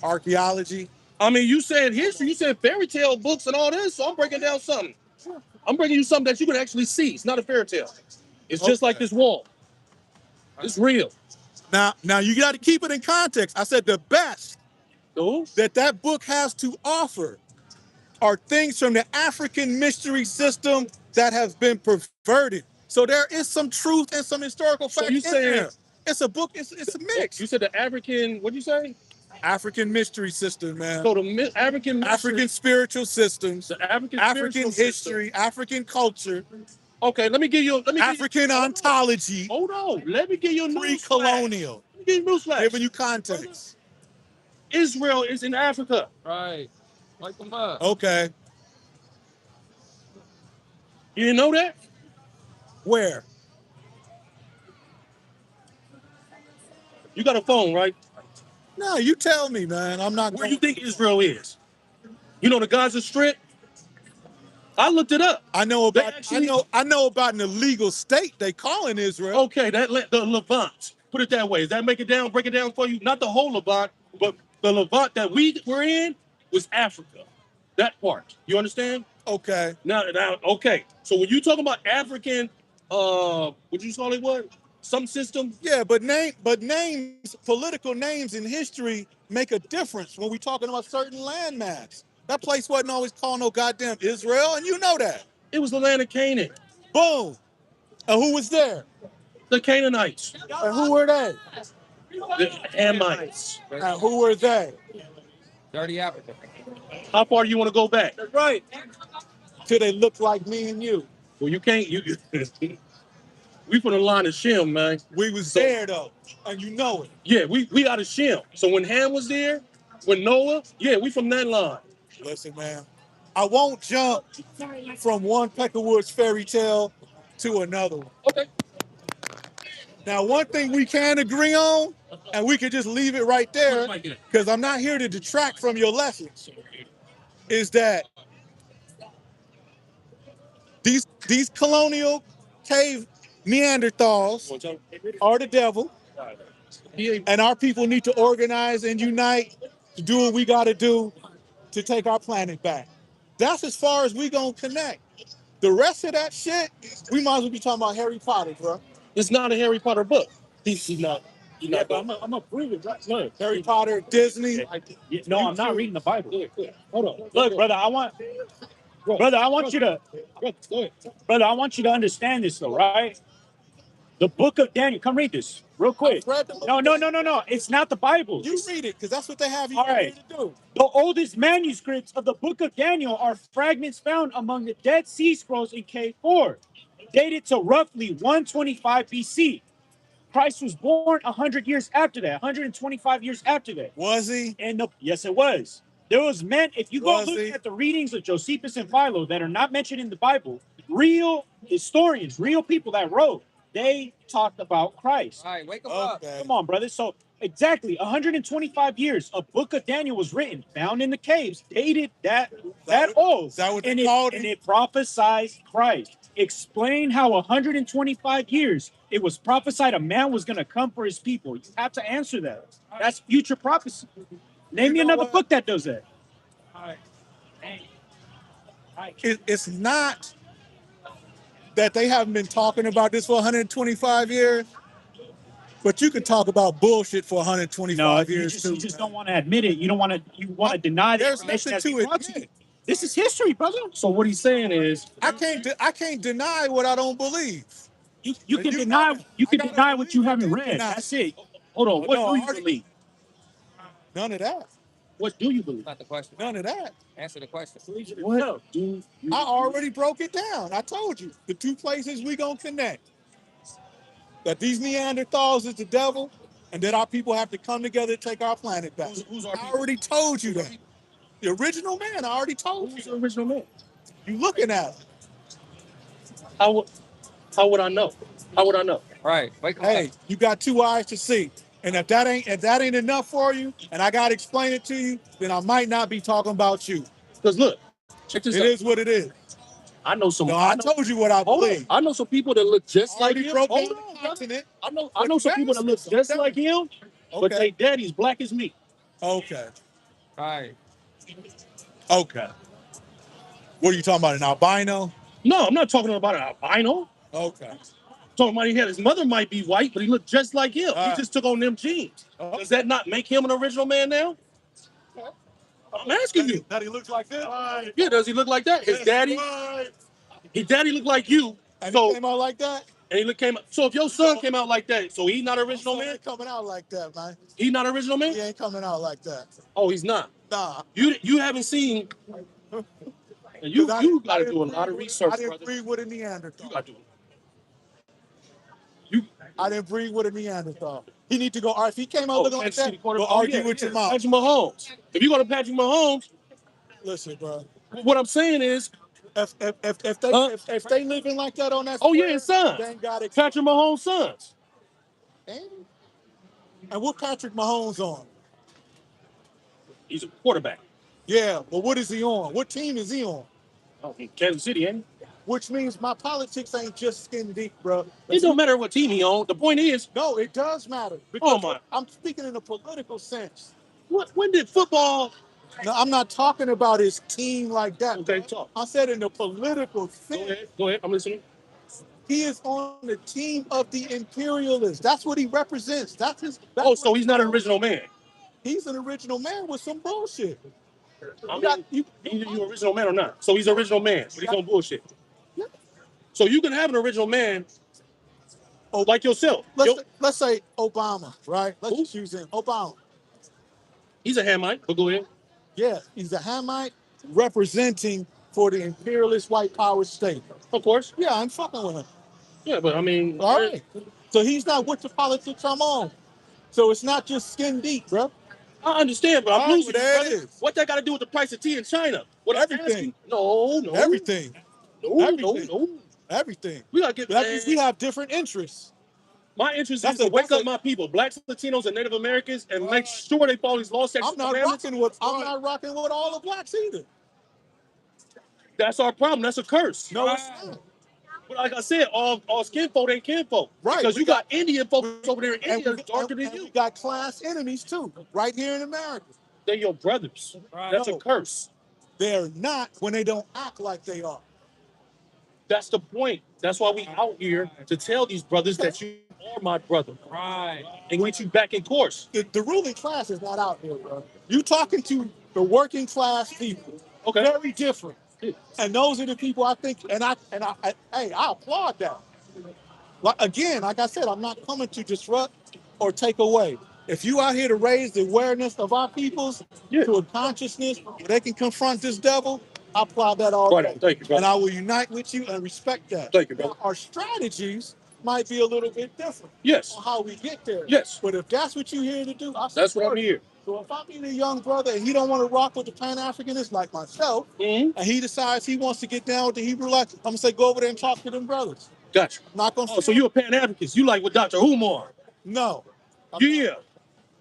Archaeology. I mean, you said history. You said fairy tale books and all this. So I'm breaking down something. I'm bringing you something that you can actually see. It's not a fairy tale. It's just like this wall. It's real. Now you got to keep it in context. I said the best that book has to offer are things from the African mystery system that have been perverted. So there is some truth and some historical fact in there. It's a book. It's a mix. You said the African. What'd you say? African mystery system, man. So the African spiritual systems, the African history, system. African culture. Okay, let me give you African ontology. Hold on, let me give you a pre-colonial. Let me give you a newsflash. Giving you context. Israel is in Africa. Right. Like them up. Okay. You didn't know that? Where? You got a phone, right? No, you tell me, man. I'm not. Where you think Israel is? You know the Gaza Strip? I looked it up. I know about. I know about an illegal state they call in Israel. Okay, the Levant. Put it that way. Does that break it down for you? Not the whole Levant, but the Levant that we were in was Africa. That part. You understand? Okay. Now, okay. So when you talk about African, what you call it? What? Some system? Yeah, but names, political names in history make a difference when we're talking about certain landmass. That place wasn't always called no goddamn Israel, and you know that. It was the land of Canaan. Boom. And who was there? The Canaanites. And who were they? The Hamites. And who were they? Dirty Africa. How far do you want to go back? Right. Till they look like me and you. Well, you can't. We from the line of Shem, man. We was there though, and you know it. Yeah, we out of Shem. So when Ham was there, when Noah, yeah, we from that line. Listen, man, I won't jump from one Peckerwood's fairy tale to another one. Okay. Now, one thing we can agree on, and we can just leave it right there, because I'm not here to detract from your lessons, is that these colonial cave Neanderthals are the devil, and our people need to organize and unite to do what we got to do to take our planet back. That's as far as we gonna connect. The rest of that shit, we might as well be talking about Harry Potter, bro. It's not a Harry Potter book. He's not. Yeah, but I'm gonna prove it. Right? Look, Harry Potter, Disney. No, I'm not reading the Bible. Hold on. Look, brother, I want you to understand this though, right? The book of Daniel. Come read this real quick. No. It's not the Bible. You read it, because that's what they have you here to do. The oldest manuscripts of the book of Daniel are fragments found among the Dead Sea Scrolls in Cave 4, dated to roughly 125 BC. Christ was born 100 years after that, 125 years after that. Was he? Yes, it was. There was men, if you go look at the readings of Josephus and Philo that are not mentioned in the Bible, real historians, real people that wrote, they talked about Christ. All right, wake up. Come on, brother. So exactly 125 years, a book of Daniel was written, found in the caves, dated that old. Is that what and they called it? And it prophesied Christ. Explain how 125 years it was prophesied a man was going to come for his people. You have to answer that. That's future prophecy. Name me another book that does that. It's not that they haven't been talking about this for 125 years, but you can talk about bullshit for 125 years too. You just don't want to admit it. You don't want to. You want to deny the There's information nothing that's being to brought to you. admit. This is history, brother. So what he's saying is, I can't deny what I don't believe. You And can you deny know that. you I can gotta deny what you believe haven't to read. deny. That's it. hold on, what No, do I you already- believe? None of that. What do you believe? Not the question. None of that. Answer the question. What do you I already broke it down. I told you the two places we gonna connect. That these Neanderthals is the devil, and that our people have to come together to take our planet back. Who's our I people? already told you that. The original man, I already told Who's the you. original man? You looking at it. How would I know? How would I know? Right. Wake him Hey, up. you got two eyes to see. And if that ain't enough for you, and I gotta explain it to you, then I might not be talking about you. Because look, check this It out. is what it is. I know some. No, I know, told you what I hold on. believe. I know some people that look just like Already him. broke Hold down on, the brother. continent. I know some people that look just like him, but Okay. they daddy's black as me. Okay. Right. Okay. What are you talking about? An albino? No, I'm not talking about an albino. Okay. Talking about his mother might be white, but he looked just like him. He just took on them genes. Does that not make him an original man now? I'm asking you. That he looks like this? Yeah, does he look like that? His daddy, his daddy looked like you. And So he came out like that? and he came. So if your son came out like that, so he's not original He man. ain't coming out like that, man. He's not original man. He ain't coming out like that. Oh, he's not. Nah. You haven't seen. And you got to do a lot of research, I didn't brother. breed with a Neanderthal. You got to do it. You I didn't breed with a Neanderthal. He need to go. If he came out looking like Kansas City that, go quarterback. argue with your mom. Patrick Mahomes. If you go to Patrick Mahomes, Listen, bro. what I'm saying is, If they living like that on that oh yeah, square, his son, they ain't got it. Patrick Mahomes' sons. And what Patrick Mahomes on? He's a quarterback. Yeah, but what is he on? What team is he on? Oh, in Kansas City, ain't Which means my politics ain't just skin deep, bro. it? It don't matter what team he on. The point is, No, it does matter. oh Because my, I'm speaking in a political sense. when did football? No, I'm not talking about his team like that. Okay, bro. talk. I said in the political sense. Go ahead. I'm listening. He is on the team of the imperialists. That's what he represents. That's his. Oh, so he's not an original man. He's an original man with some bullshit. I mean, either you original man or not. So he's an original man, but he's on bullshit. Yeah. So you can have an original man, like yourself. Let's say Obama, right? Let's just use him. Obama. He's a Hamite, but go ahead. Yeah, he's a Hamite representing for the imperialist white power state. Of course. Yeah, I'm fucking with him. Yeah, but I mean, All right. So he's not with the politics I'm on. So it's not just skin deep, bro. I understand, but I'm losing. There Brother. it is. What that got to do with the price of tea in China? What I'm Everything. asking, no, Everything. no, Everything. no. Everything. We gotta get. That means we have different interests. My interest is to wake up my people, blacks, Latinos, and Native Americans, and make sure they follow these laws, statutes, I'm not rocking with all the blacks either. That's our problem. That's a curse. No, it's not. But like I said, all skin folk ain't kinfolk. Right. Because you got Indian folks over there in India darker than you. We got class enemies too, right here in America. They're your brothers. That's a curse. They're not when they don't act like they are. That's the point. That's why we out here to tell these brothers that you are my brother. Right. And get you back in course. The ruling class is not out here, bro. You talking to the working class people. Okay. Very different. And those are the people I think, I applaud that. Like I said, I'm not coming to disrupt or take away. If you out here to raise the awareness of our peoples to a consciousness where they can confront this devil, I applaud that all day. Thank you, brother. And I will unite with you and respect that. Thank you, brother. Now, our strategies might be a little bit different. Yes. On how we get there. Yes. But if that's what you're here to do, that's what I'm here. So if I'm being a young brother and he don't want to rock with the Pan-Africanists like myself, and he decides he wants to get down with the Hebrew life, I'm gonna say go over there and talk to them brothers. Gotcha. Not gonna. Oh, so you're a Pan-Africanist. You like what Dr. Umar? No.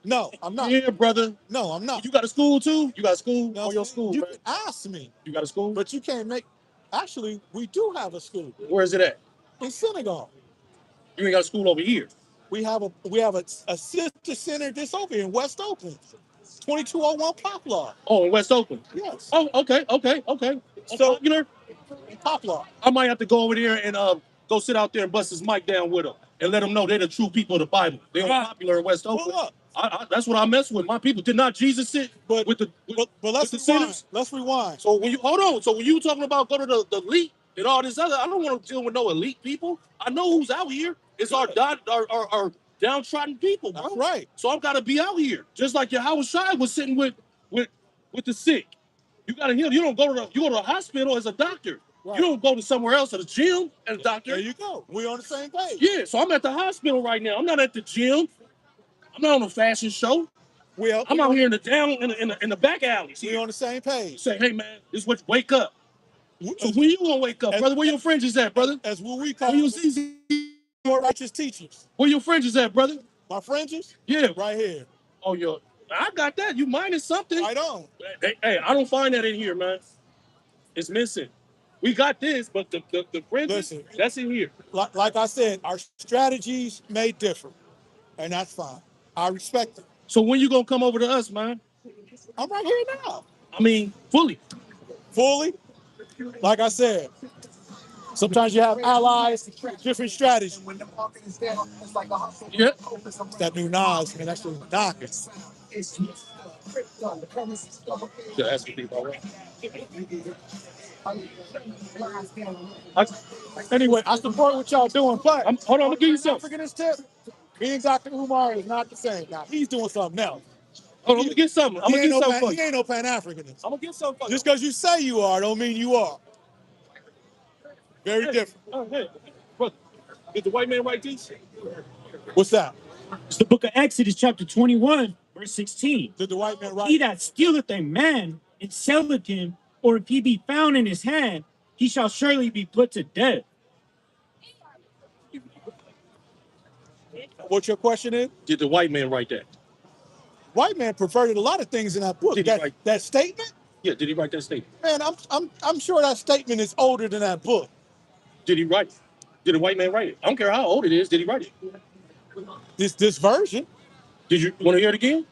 No, I'm not. Yeah, brother. No, I'm not. You got a school too? You got a school No, on your school? You man? can ask me. You got a school? But you can't make. Actually, we do have a school. Where is it at? In Senegal. You ain't got a school over here. We have a sister center just over here in West Oakland. 2201 Poplar. Oh, in West Oakland. Yes. Oh, okay. So Popular. Poplar. I might have to go over there and go sit out there and bust his mic down with him and let them know they're the true people of the Bible. They're popular in West Oakland. Pull up. That's what I mess with. My people did not Jesus sit But with the let's with the rewind. sinners. Let's rewind. So when you hold on, so when you talking about go to the elite and all this other, I don't want to deal with no elite people. I know who's out here. It's our downtrodden people, bro. That's right. So I've got to be out here, just like your Howard Shai was sitting with the sick. You got to heal. You don't go to the hospital as a doctor. Right. You don't go to somewhere else at a gym as a doctor. There you go. We're on the same page. Yeah, so I'm at the hospital right now. I'm not at the gym. I'm not on a fashion show. I'm out here in the back alleys. We're on the same page. Say, hey man, this is what wake up. So when you gonna wake up, brother? Where your fringes at, brother? As what we call Where your ZZ? more righteous teachers. Where your fringes at, brother? My fringes? Yeah, Right here. Oh, I got that. You minus something. I don't. Hey, I don't find that in here, man. It's missing. We got this, but the fringes, Listen. that's in here. Like I said, our strategies may differ, and that's fine. I respect it. So when you gonna come over to us, man? I'm right here now. I mean, fully. Fully. Like I said, sometimes you have allies, different strategies. Yep. That new Nas, man, that's just knocking. That's what people are. Anyway, I support what y'all doing, but Hold on, I'm gonna give you something. forget this tip. Me and Dr. Umar is not the same. Now he's doing something else. Hold on, I'm gonna get something. I'm gonna get something for He you. ain't no Pan-Africanist. I'm gonna get something for you. Just because you say you are, don't mean you are. Very different. Oh, hey, brother, did the white man write these? What's that? It's the book of Exodus, chapter 21, verse 16. Did the white man write? He that stealeth a man and selleth him, or if he be found in his hand, he shall surely be put to death. What your question is? Did the white man write that? White man perverted a lot of things in that book. Did he write- That statement? Yeah, did he write that statement? Man, I'm sure that statement is older than that book. Did he write it? Did the white man write it? I don't care how old it is. Did he write it? This version, Did you want to hear it again?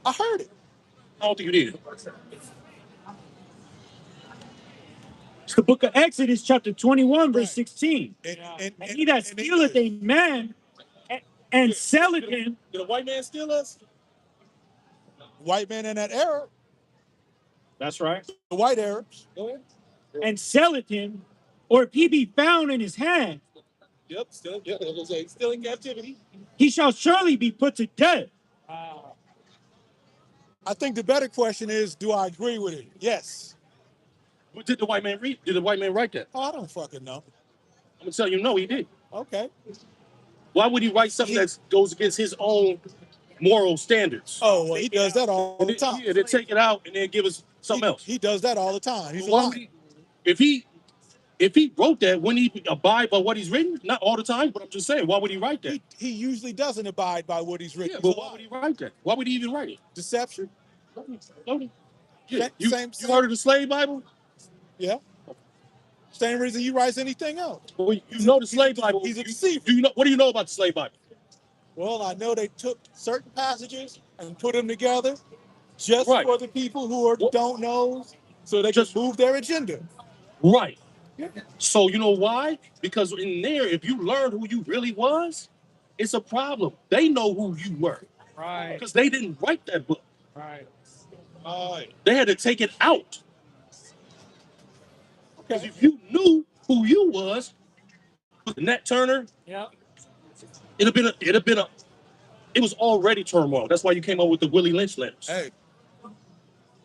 I heard it. I don't think you did. It's the book of Exodus, chapter 21, verse Right. 16. And He that stealeth a man and selleth him, Did a white man steal us? white man in that era, that's right, the white Arabs, Go ahead. and selleth him, or if he be found in his hand, Yep, still in captivity. he shall surely be put to death. I think the better question is, do I agree with it? Yes. What did the white man read? Did the white man write that? Oh, I don't fucking know. I'm gonna tell you, no, he did. Okay. Why would he write something that goes against his own moral standards? Oh, well, he does that all And the time. then take it out and then give us something else. He does that all the time. He's a Why would liar. if he wrote that, wouldn't he abide by what he's written? Not all the time, but I'm just saying, why would he write that? He usually doesn't abide by what he's written. Yeah, but why would he write that? Why would he even write it? Deception? Yeah, Same- you heard of the slave Bible? Yeah. Same reason he writes anything else. Well, you know the slave Bible. He's a deceiver. Do you know what do you know about the slave Bible? Well, I know they took certain passages and put them together just Right. for the people who don't know, so they Just- just move their agenda. Right. So you know why? Because in there, if you learned who you really was, it's a problem. They know who you were. Right. Because they didn't write that book. Right. They had to take it out. Because if you knew who you was, Nat Turner, Yeah. it was already turmoil. That's why you came up with the Willie Lynch letters. Hey,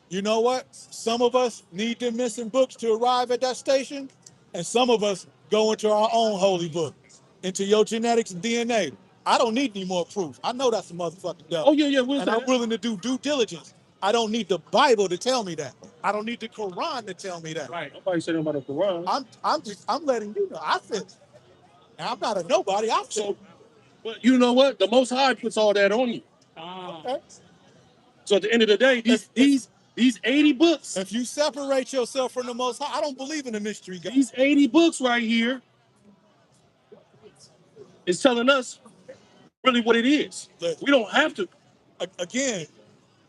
you know what? Some of us need them missing books to arrive at that station, and some of us go into our own holy book, into your genetics and DNA. I don't need any more proof. I know that's a motherfucking devil. Oh yeah, where's And that? I'm willing to do due diligence. I don't need the Bible to tell me that. I don't need the Quran to tell me that. Right. Nobody said anything about the Quran. I'm letting you know. I feel. Now, I'm not a nobody. I feel. But you know what? The Most High puts all that on you. Okay. So at the end of the day, these 80 books, If you separate yourself from the Most High, I don't believe in the mystery God. these 80 books right here is telling us really what it is. Listen. We don't have to. Again,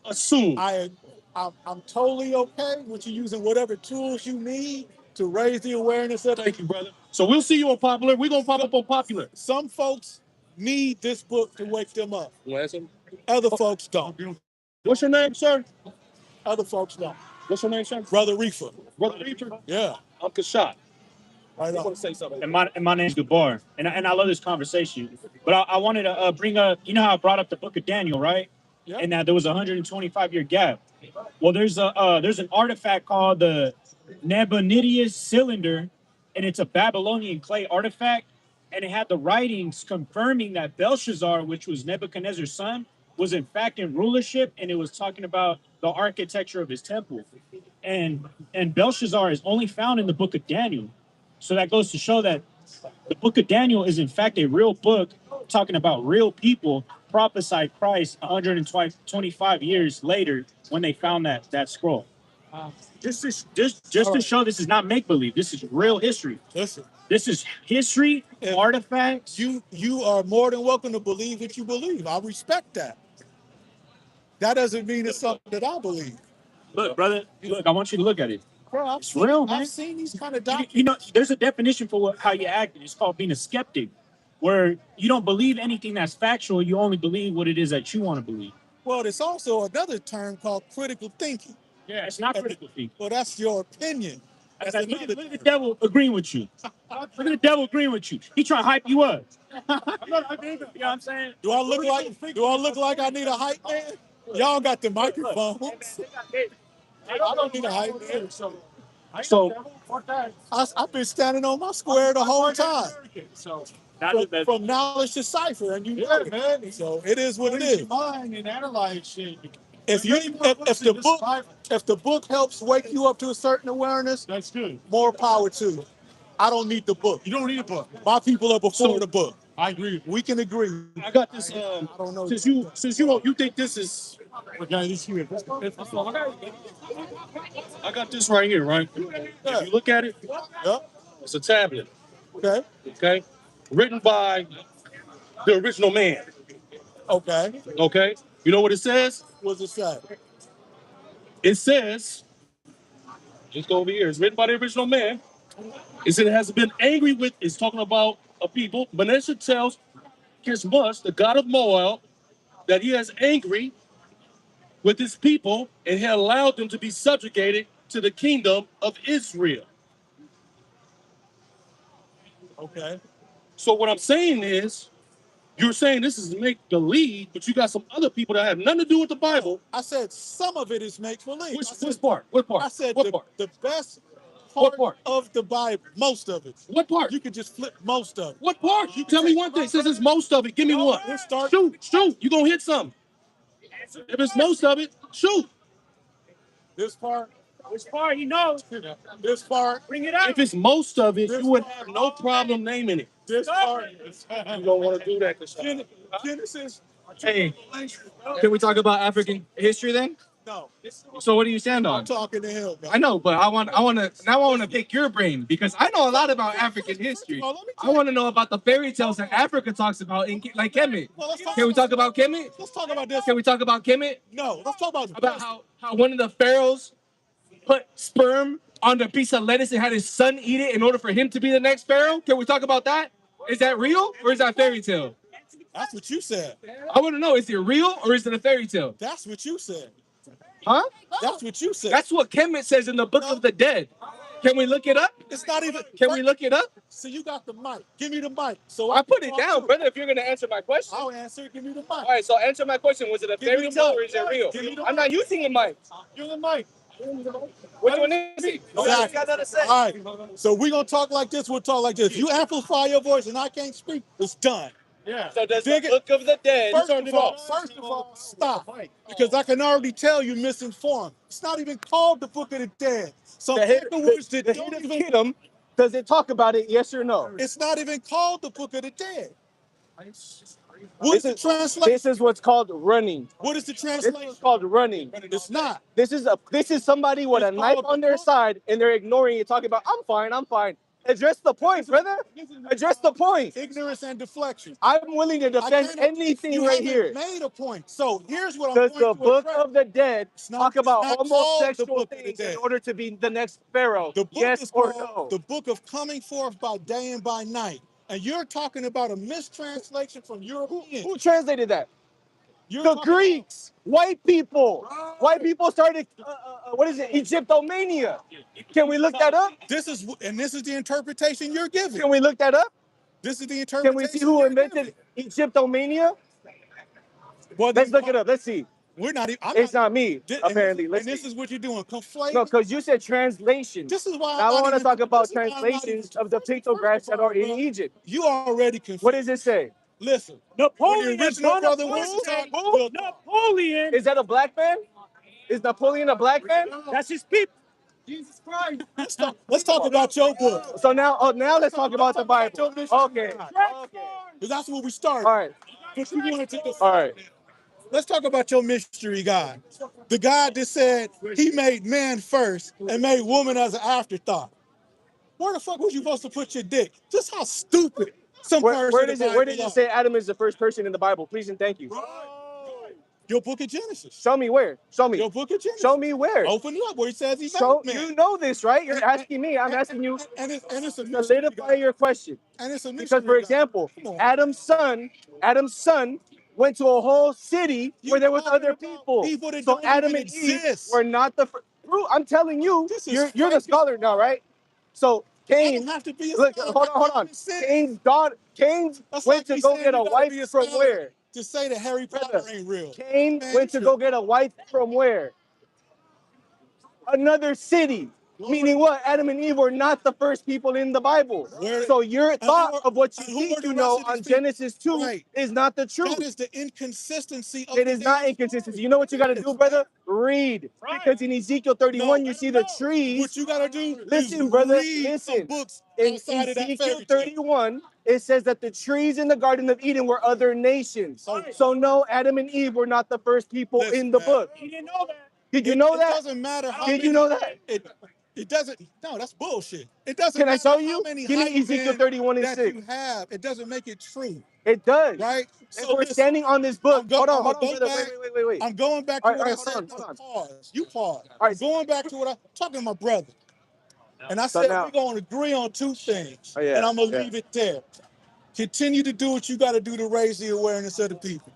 assume. I'm totally okay with you using whatever tools you need to raise the awareness of. Thank you, brother. So we'll see you on Popular. We're gonna pop up on Popular. Some folks need this book to wake them up. You wanna ask him? Other folks don't. What's your name, sir? Other folks don't. What's your name, sir? Brother Reefer. Brother Reaper. Yeah. I'm Kashot. Right I on. want to say something. And my name's Gabar, and I love this conversation. But I wanted to bring up, you know how I brought up the Book of Daniel, right? Yeah. And that there was a 125-year gap. Well, there's an artifact called the Nabonidus cylinder, and it's a Babylonian clay artifact, and it had the writings confirming that Belshazzar, which was Nebuchadnezzar's son, was in fact in rulership, and it was talking about the architecture of his temple. And Belshazzar is only found in the Book of Daniel. So that goes to show that the Book of Daniel is in fact a real book talking about real people prophesied Christ 125 years later when they found that scroll. This is just to show this is not make believe. This is real history. Listen, This is history, And artifacts. you are more than welcome to believe what you believe. I respect that. That doesn't mean it's something that I believe. Look, brother. Look, I want you to look at it. Bro, It's real, man. I've seen these kind of You documents. know, there's a definition for how you act. It's called being a skeptic, where you don't believe anything that's factual. You only believe what it is that you want to believe. Well, there's also another term called critical thinking. Yeah, it's not critical thinking. Well, that's your opinion. That's Look another at the devil agreeing with you. Look at the devil agreeing with you. He trying to hype you up. You know what I'm saying? Do I look like I need a hype man? Y'all got the microphones. I don't need a hype man. So I've been standing on my square the whole time. That's From knowledge to cipher, and you know it, man. So it is what it is. Mind and analyze shit. If the book helps wake you up to a certain awareness, That's good. more power to you. I don't need the book. You don't need a book. My people are before the book. I agree. We can agree. I got this. I don't know. Since you think this is, Okay, this here. I got this right here, right? If you look at it, Yep. it's a tablet. Okay. Okay, written by the original man. Okay. Okay, you know what it says? What's it say? It says, just go over here. It's written by the original man. It said it has been angry with. It's talking about a people. Manasseh tells Kishmush, the god of Moab, that he has angry with his people and he allowed them to be subjugated to the kingdom of Israel. Okay. So what I'm saying is, you're saying this is make believe, but you got some other people that have nothing to do with the Bible. I said some of it is make believe. Which part? What part? I said what part? the best What part? of the Bible, most of it. What part? You could just flip most of it. What part? You tell me one thing. Since it's most of it, give me one. Let's start. Shoot. You gonna hit something. If it's most of it, shoot. This part. Which part he knows. This part. Bring it out. If it's most of it, you would have no problem naming it. This part. You don't want to do that. Genesis. Hey, can we talk about African history then? No. So what do you stand I'm on? talking to him. Man. I know, but I want to pick your brain because I know a lot about African history. I want to know about the fairy tales that Africa talks about in like Kemet. Can we talk about Kemet? Let's talk about this. Can we talk about Kemet? No, let's talk about How one of the pharaohs put sperm on a piece of lettuce and had his son eat it in order for him to be the next pharaoh? Can we talk about that? Is that real or is that fairy tale? That's what you said. I want to know, is it real or is it a fairy tale? That's what you said. Huh? That's what you said. That's what Kemet says in the Book of the Dead. Can we look it up? It's not even. Can we look it up? So you got the mic. Give me the mic. So I put it down, brother, if you're going to answer my question. I'll answer. Give me the mic. All right, so answer my question. Was it a Give me fairy the tale mic. or is it real? Give me the I'm not using a mic. Give me the mic. Which one is it? Exactly. All right. So we're going to talk like this. We'll talk like this. If you amplify your voice and I can't speak, it's done. Yeah. So does Dig the it. Book of the Dead... First of all, stop. Because I can already tell you misinformed. It's not even called the Book of the Dead. Some words that don't even... Kingdom, does it talk about it, yes or no? It's not even called the Book of the Dead. What is the translation? This is what's called running. What is the This translation? is called running. It's not. This is somebody with a It's knife called on their side and they're ignoring you, talking about, I'm fine. Address the point, brother. Address the point. Ignorance and deflection. I'm willing to defend anything you right haven't here. made a point. So here's what I'm Does going the to book address. of the dead talk about It's not called the homosexual book of the things in dead. order to be the next pharaoh? The book Yes is or called no? the book of coming forth by day and by night. And you're talking about a mistranslation from Europeans. Who translated that? You're The talking Greeks, white people. Right. White people started, what is it, Egyptomania. Can we look that up? This is the interpretation you're giving. Can we look that up? This is the Can we see interpretation who you're invented giving. Egyptomania? Well, Let's look it up. Let's see. We're not even. It's not me, And apparently. Let's this see. is what you're doing, conflating. No, because you said translations. This is why Now I want to talk about this is why I'm not even- translations of the pictographs that are in Egypt. You already confused. What does it say? Listen, Napoleon when the original brother Bonaparte. Wilson, Napoleon. Is that a black man? Is Napoleon a black man? That's his people. Jesus Christ. Let's talk about your book. So now, now let's talk about the Bible. Okay. Okay. Because that's where we start. All right. But you wanted to All right. Let's talk about your mystery God. The God that said he made man first and made woman as an afterthought. Where the fuck was you supposed to put your dick? Just how stupid some person Where in does the it? Where Bible does it are. say Adam is the first person in the Bible? Please and thank you. Your book of Genesis. Show me where. Show me. Your book of Genesis. Show me where. Open it up where he says he So made man. you know this, right? You're asking me. I'm asking you. And it's a mystery. Solidify your question. And it's a mystery. Because, for example, Adam's son went to a whole city where there was other people. that So don't Adam even and Eve exist. were not the first. Bro, I'm telling you, This is you're the scholar now, right? So I Cain, don't have to be a look, scholar. hold on. Cain's daughter, Cain That's went like to me go saying get a you gotta wife be a from scholar where? to say that Harry Potter Brother, ain't real. Cain Man, went to you go get a wife from where? Another city. Meaning what? Adam and Eve were not the first people in the Bible. So your thought of what you think you know on Genesis 2 Right. is not the That truth. is the inconsistency of It the is not damn inconsistency. story. You know what you got to It do, is, brother? man. Read. Right. Because in Ezekiel 31, you see the trees. What you gotta do Listen, is brother, read some listen. books In outside of that Ezekiel fairy tale. 31, it says that the trees in the Garden of Eden were other nations. So no, Adam and Eve were not the first people in the book. He didn't know that. Did you know that? It doesn't matter how Did many. you know that? It doesn't. No, that's bullshit. It doesn't Can I matter show how you? many Give me hype Ezekiel men 31 and that 6. you have. It doesn't make it true, It does. right? If we're standing on this book, hold on, brother. Wait. I'm going back All to right, what I hold said. on, hold on. Pause. You pause. All I'm right. going back to what I'm talking to my brother. And I So said now- we're going to agree on two things. Oh, yeah, And I'm going to yeah. leave it there. Continue to do what you got to do to raise the awareness of the people,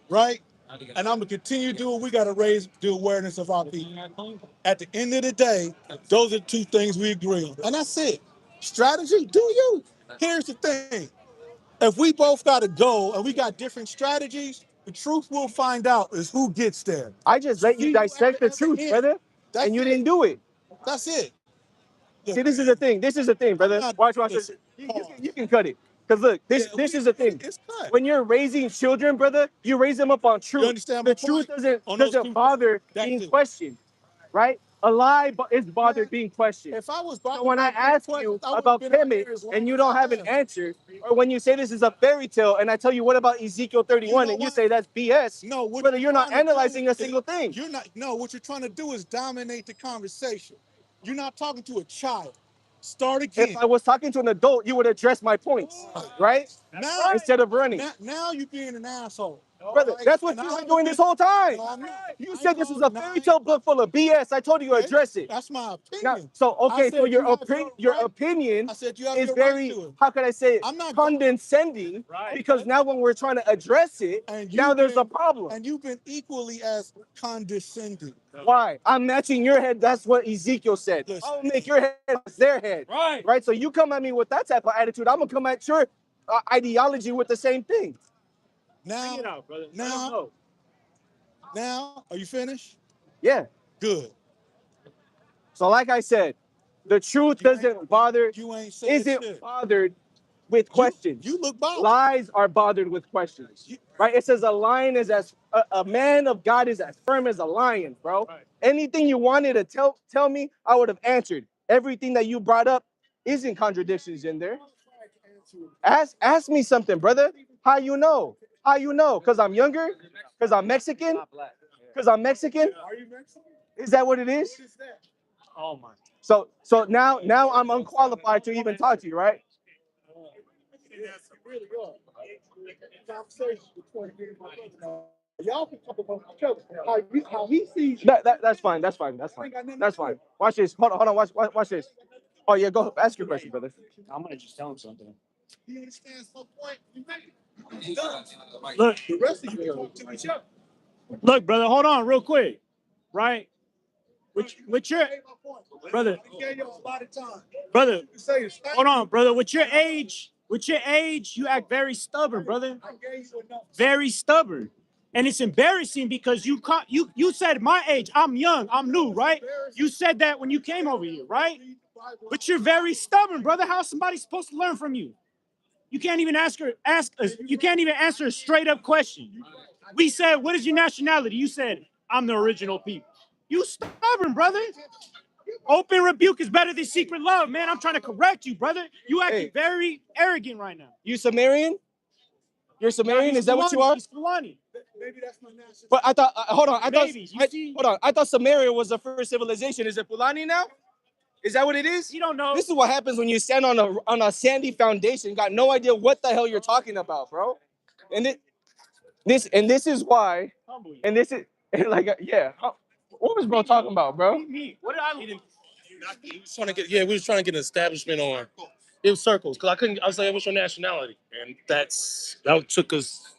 right? And I'm going to continue to do what we got to raise the awareness of our people. At the end of the day, those are two things we agree on. And that's it. Strategy, do you? Here's the thing. If we both got a goal and we got different strategies, the truth we'll find out is who gets there. I just let you dissect the truth, brother. And you didn't do it. That's it. See, this is the thing. This is the thing, brother. Watch. Listen, You can cut it. Because look, this is the thing. It's cut. When you're raising children, brother, you raise them up on truth. You understand The my truth point? On those two doesn't bother things. being That's it. questioned, right? A lie is bothered being questioned. If I was So when I ask you about Kemet and you don't have an answer, or when you say this is a fairy tale and I tell you what about Ezekiel 31 and you say that's BS, no, brother, you're not analyzing a single thing. You're not. No, what you're trying to do is dominate the conversation. You're not talking to a child. Start again. If I was talking to an adult, you would address my points, right? Now, Instead of running. now you're being an asshole. Brother, that's what you've been doing this whole time. No, I'm not. You said this is a fairy tale book full of BS. I told you to address it. That's my opinion. Now, so okay, I so said your you have your right. opinion I said you have is your very, right to it. how can I say it, I'm not condescending, because now when we're trying to address it, And now you've there's a been- problem. And you've been equally as condescending. Why? I'm matching your head. That's what Ezekiel said. Listen. I'll make your head their head. Right? So you come at me with that type of attitude, I'm gonna come at your ideology with the same thing. Now, Bring it out, brother. now, are you finished? Yeah. Good. So like I said, the truth doesn't bother, You ain't saying isn't shit. bothered with questions. You look bothered. Lies are bothered with questions, right? It says a lion is a man of God is as firm as a lion, bro. Anything you wanted to tell me, I would have answered. Everything that you brought up isn't contradictions in there. Ask me something, brother. How you know? How you know? Because I'm younger? Because I'm Mexican? Because I'm Mexican? Are you Mexican? Is that what it is? What is that? Oh my. So now I'm unqualified to even talk to you, right? Y'all can talk about each other. How he sees you. That's fine. That's fine. That's fine. That's fine. Watch this. Hold on. Watch this. Oh yeah, go ask your question, brother. I'm gonna just tell him something. He understands my point. You make it. Look, The rest of you can talk to each other. look, brother, hold on real quick. Right? With your brother, I gave you a lot of time. brother, You can say it's hold on, brother. With your age, you act very stubborn, brother. I gave you enough. Very stubborn. And it's embarrassing because you said my age, I'm young, I'm new, right? You said that when you came over here, right? But you're very stubborn, brother. How's somebody supposed to learn from you? You can't even you can't even answer a straight up question. We said, what is your nationality? You said, I'm the original people. You stubborn, brother. Open rebuke is better than secret love, man. I'm trying to correct you, brother. You acting Hey. very arrogant right now. You Sumerian? You're Sumerian? Is that what you are? He's Fulani. Maybe that's my national. But I thought. Hold on. Maybe. You see? Hold on. I thought Samaria was the first civilization. Is it Fulani now? Is that what it is? You don't know. This is what happens when you stand on a sandy foundation. Got no idea what the hell you're talking about, bro. And this is why. And this is like yeah. What was bro talking about, bro? Me. What did I He was trying to get, we was trying to get an establishment on. It was circles because I couldn't. I was like, "What's your nationality?" And that took us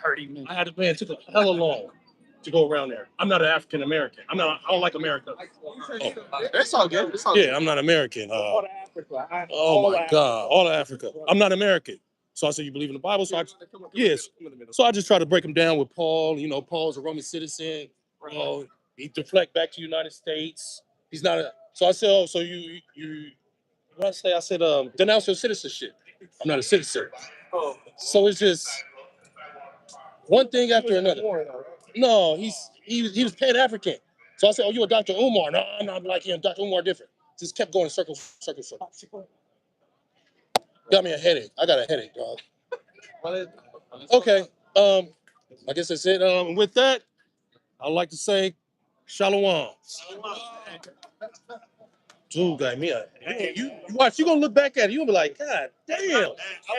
30 minutes? I had to, man, it took a hella long to go around there. I'm not an African American. I don't like America. Oh, It's all good. It's all yeah, good. I'm not American. All of Africa. Oh my God, all of Africa. I'm not American. So I said, you believe in the Bible? So yes. So I just try to break them down with Paul. You know, Paul's a Roman citizen. He deflect back to the United States. He's not a. So I said, oh, so you. What I say? I said, denounce your citizenship. I'm not a citizen. So it's just one thing after another. No, he was Pan African. So I said, oh, you a Dr. Umar? No, I'm not like him. Dr. Umar different. Just kept going circles. Got me a headache. I got a headache, dog. Okay. I guess that's it. With that, I'd like to say Shalom. Dude got me a. You watch. You gonna look back at it. You gonna be like, God damn.